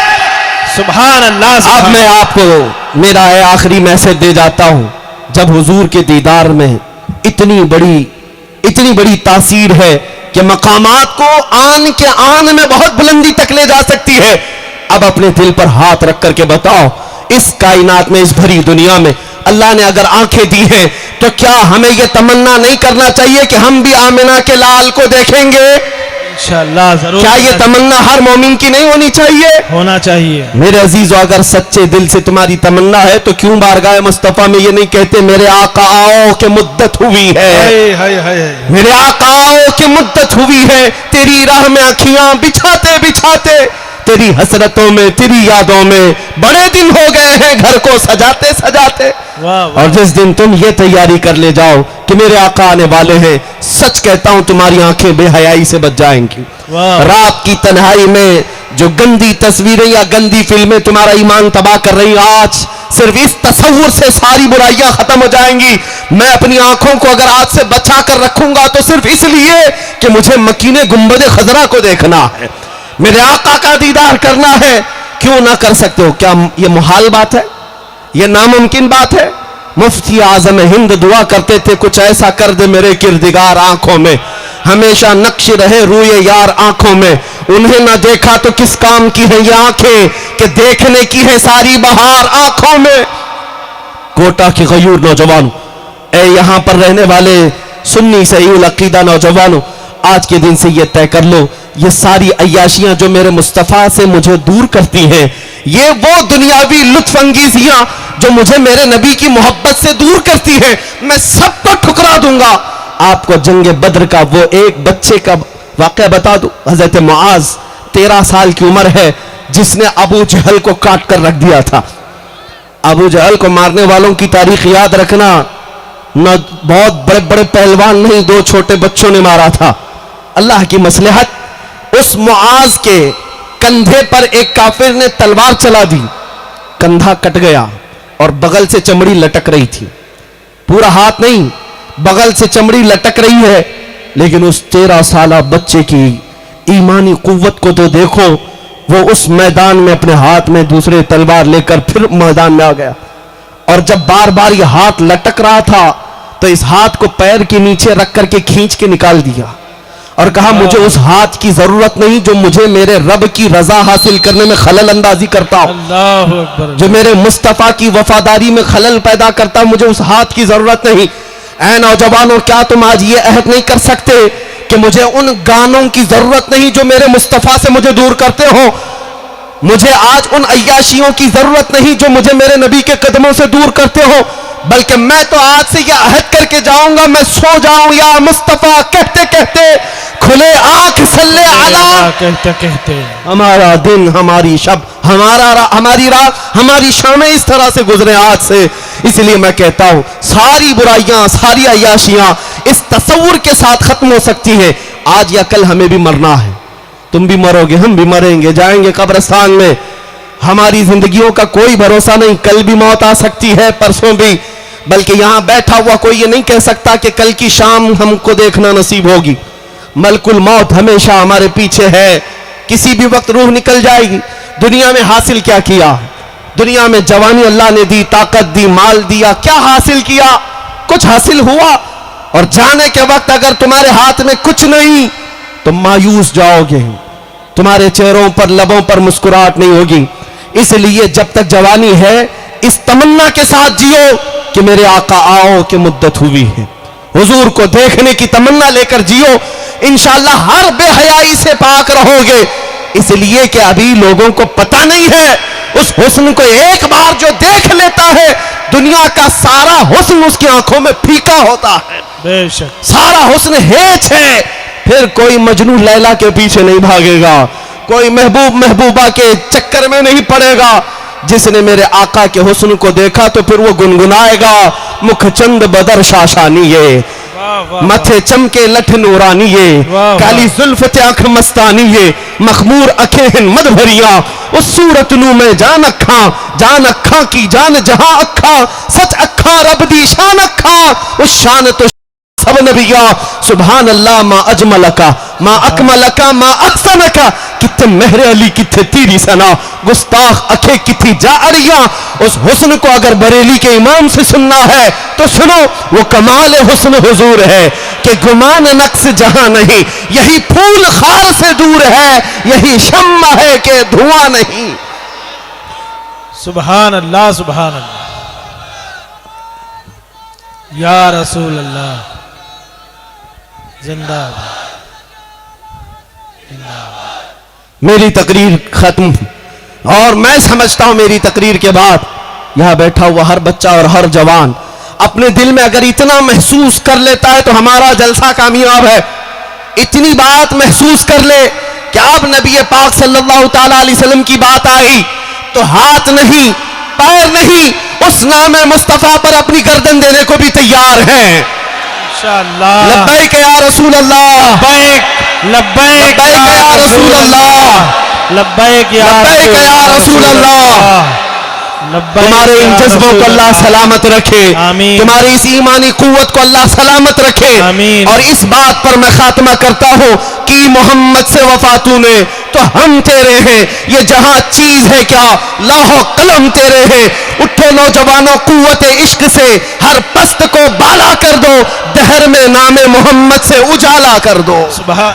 सुभान अल्लाह। अब मैं आपको मेरा आखिरी मैसेज दे जाता हूं। जब हुजूर के दीदार में इतनी बड़ी तासीर है कि मकामात को आन के आन में बहुत बुलंदी तक ले जा सकती है। अब अपने दिल पर हाथ रख करके बताओ, इस कायनात में, इस भरी दुनिया में अल्लाह ने अगर आंखें दी हैं, तो क्या हमें यह तमन्ना नहीं करना चाहिए कि हम भी आमिना के लाल को देखेंगे? इंशाअल्लाह जरूर। क्या ये तमन्ना हर मोमिन की नहीं होनी चाहिए? होना चाहिए। मेरे अजीजों, अगर सच्चे दिल से तुम्हारी तमन्ना है तो क्यों बारगाह मुस्तफा में ये नहीं कहते, मेरे आका आओ कि मुद्दत हुई है, हाय हाय, मेरे आका आओ कि मुद्दत हुई है, तेरी राह में अखियां बिछाते बिछाते, तेरी हसरतों में, तेरी यादों में बड़े दिन हो गए हैं घर को सजाते सजाते। और जिस दिन तुम ये तैयारी कर ले जाओ कि मेरे आका आने वाले हैं, सच कहता हूं तुम्हारी आंखें बेहयाई से बच जाएंगी। रात की तन्हाई में जो गंदी तस्वीरें या गंदी फिल्में तुम्हारा ईमान तबाह कर रही, आज सिर्फ इस तसव्वुर से सारी बुराइयां खत्म हो जाएंगी। मैं अपनी आंखों को अगर आज से बचा कर रखूंगा तो सिर्फ इसलिए कि मुझे मकीने गुंबद खजरा को देखना है, मेरे आका का दीदार करना है। क्यों ना कर सकते हो? क्या ये मुहाल बात है? ये नामुमकिन बात है? मुफ्ती आजम हिंद दुआ करते थे, कुछ ऐसा कर दे मेरे किरदिगार आंखों में, हमेशा नक्श रहे रूए यार आंखों में। उन्हें ना देखा तो किस काम की है ये आंखें कि देखने की है सारी बहार आंखों में। कोटा के गयूर नौजवानों, ए यहां पर रहने वाले सुन्नी सही अकीदा नौजवानों, आज के दिन से ये तय कर लो, ये सारी अय्याशियां जो मेरे मुस्तफा से मुझे दूर करती हैं, ये वो दुनियावी लुत्फ अंगीजियां जो मुझे मेरे नबी की मोहब्बत से दूर करती हैं, मैं सबको ठुकरा दूंगा। आपको जंग बद्र का वो एक बच्चे का वाकया बता दूं। हजरत मुआज 13 साल की उम्र है, जिसने अबू जहल को काट कर रख दिया था। अबू जहल को मारने वालों की तारीख याद रखना, न बहुत बड़े बड़े पहलवान नहीं, 2 छोटे बच्चों ने मारा था। अल्लाह की मसलहत, उस मुआज के कंधे पर एक काफिर ने तलवार चला दी, कंधा कट गया और बगल से चमड़ी लटक रही थी, पूरा हाथ नहीं, बगल से चमड़ी लटक रही है। लेकिन उस 13 साला बच्चे की ईमानी कुव्वत को तो देखो, वो उस मैदान में अपने हाथ में दूसरे तलवार लेकर फिर मैदान में आ गया। और जब बार बार ये हाथ लटक रहा था तो इस हाथ को पैर के नीचे रख करके खींच के निकाल दिया और कहा, मुझे उस हाथ की जरूरत नहीं जो मुझे मेरे रब की रजा हासिल करने में खलल अंदाजी करता हो, अल्लाहु अकबर, जो मेरे मुस्तफा की वफादारी में खलल पैदा करता, मुझे उस हाथ की जरूरत नहीं। ऐ नौजवानों, क्या तुम आज ये अहद नहीं कर सकते कि मुझे उन गानों की जरूरत नहीं जो मेरे मुस्तफा से मुझे दूर करते हो, मुझे आज उन अय्याशियों की जरूरत नहीं जो मुझे मेरे नबी के कदमों से दूर करते हो, बल्कि मैं तो आज से यह अहद करके जाऊंगा, मैं सो जाऊं या मुस्तफा कहते कहते, खुले आंख सल्ले अला कहते कहते, हमारा दिन, हमारी शब, हमारी रात, हमारी शामें इस तरह से गुजरे आज से। इसलिए मैं कहता हूं, सारी बुराइयां, सारी अय्याशियां इस तसव्वुर के साथ खत्म हो सकती हैं। आज या कल हमें भी मरना है, तुम भी मरोगे, हम भी मरेंगे, जाएंगे कब्रिस्तान में। हमारी जिंदगियों का कोई भरोसा नहीं, कल भी मौत आ सकती है, परसों भी। बल्कि यहां बैठा हुआ कोई ये नहीं कह सकता कि कल की शाम हमको देखना नसीब होगी। मलकुल मौत हमेशा हमारे पीछे है, किसी भी वक्त रूह निकल जाएगी। दुनिया में हासिल क्या किया? दुनिया में जवानी अल्लाह ने दी, ताकत दी, माल दिया, क्या हासिल किया? कुछ हासिल हुआ? और जाने के वक्त अगर तुम्हारे हाथ में कुछ नहीं तो मायूस जाओगे, तुम्हारे चेहरों पर, लबों पर मुस्कुराहट नहीं होगी। इसलिए जब तक जवानी है इस तमन्ना के साथ जियो कि मेरे आका आओ कि मुद्दत हुई है, हुजूर को देखने की तमन्ना लेकर जियो। इंशाअल्लाह हर बेहयाई से पाक रहोगे। इसलिए कि अभी लोगों को पता नहीं है, उस हुस्न को एक बार जो देख लेता है, दुनिया का सारा हुस्न उसकी आंखों में फीका होता है, बेशक सारा हुस्न हेच है। फिर कोई मजनू लैला के पीछे नहीं भागेगा, कोई महबूब महबूबा के चक्कर में नहीं पड़ेगा। जिसने मेरे आका के हुस्न को देखा तो फिर वो गुनगुनाएगा, मुख चंद बदर शाशानी ये, मथे चमके लठ नूरानी ये, काली जुल्फ आंख मस्तानी ये, मखमूर अखें मद भरिया, उस सूरत नू में जान अखा की जान जहां अखा, सच अखा रब दी शान अखा, उस शान तो सब नबिया। सुभान अल्लाह मा अजमलका मा अकमलका मा अहसनका, किथे मेहरे अली किथे तेरी सना, गुस्ताख अखे किथी जा अरिया। उस हुस्न को अगर बरेली के इमाम से सुनना है तो सुनो, वो कमाल हुस्न हुजूर है कि गुमान नक्स जहां नहीं, यही फूल खार से दूर है, यही शम्मा है कि धुआं नहीं। सुभान अल्लाह, सुभान अल्लाह, या रसूल अल्लाह, जिंदाबाद। मेरी तकरीर खत्म, और मैं समझता हूं मेरी तकरीर के बाद यहां बैठा हुआ हर बच्चा और हर जवान अपने दिल में अगर इतना महसूस कर लेता है तो हमारा जलसा कामयाब है। इतनी बात महसूस कर ले कि अब नबी पाक सल्लल्लाहु ताला अलैहि वसल्लम की बात आई तो हाथ नहीं, पैर नहीं, उस नाम मुस्तफा पर अपनी गर्दन देने को भी तैयार हैं। इंशाअल्लाह। लब्बैक या रसूल अल्लाह, लब्बैक लब्बैक या रसूल अल्लाह, लब्बैक या रसूल अल्लाह। तुम्हारे इन जज्बों को अल्लाह सलामत रखे, आमीन। तुम्हारी इस ईमानी कुव्वत को अल्लाह सलामत रखे, आमीन। और इस बात पर मैं खात्मा करता हूं कि मोहम्मद से वफा तूने तो हम तेरे हैं, ये जहां चीज है क्या लाहो कलम तेरे हैं। उठो नौजवानों कुव्वत इश्क से, हर पस्त को बाला कर दो, दहर में नामे मोहम्मद से उजाला कर दो। सुभान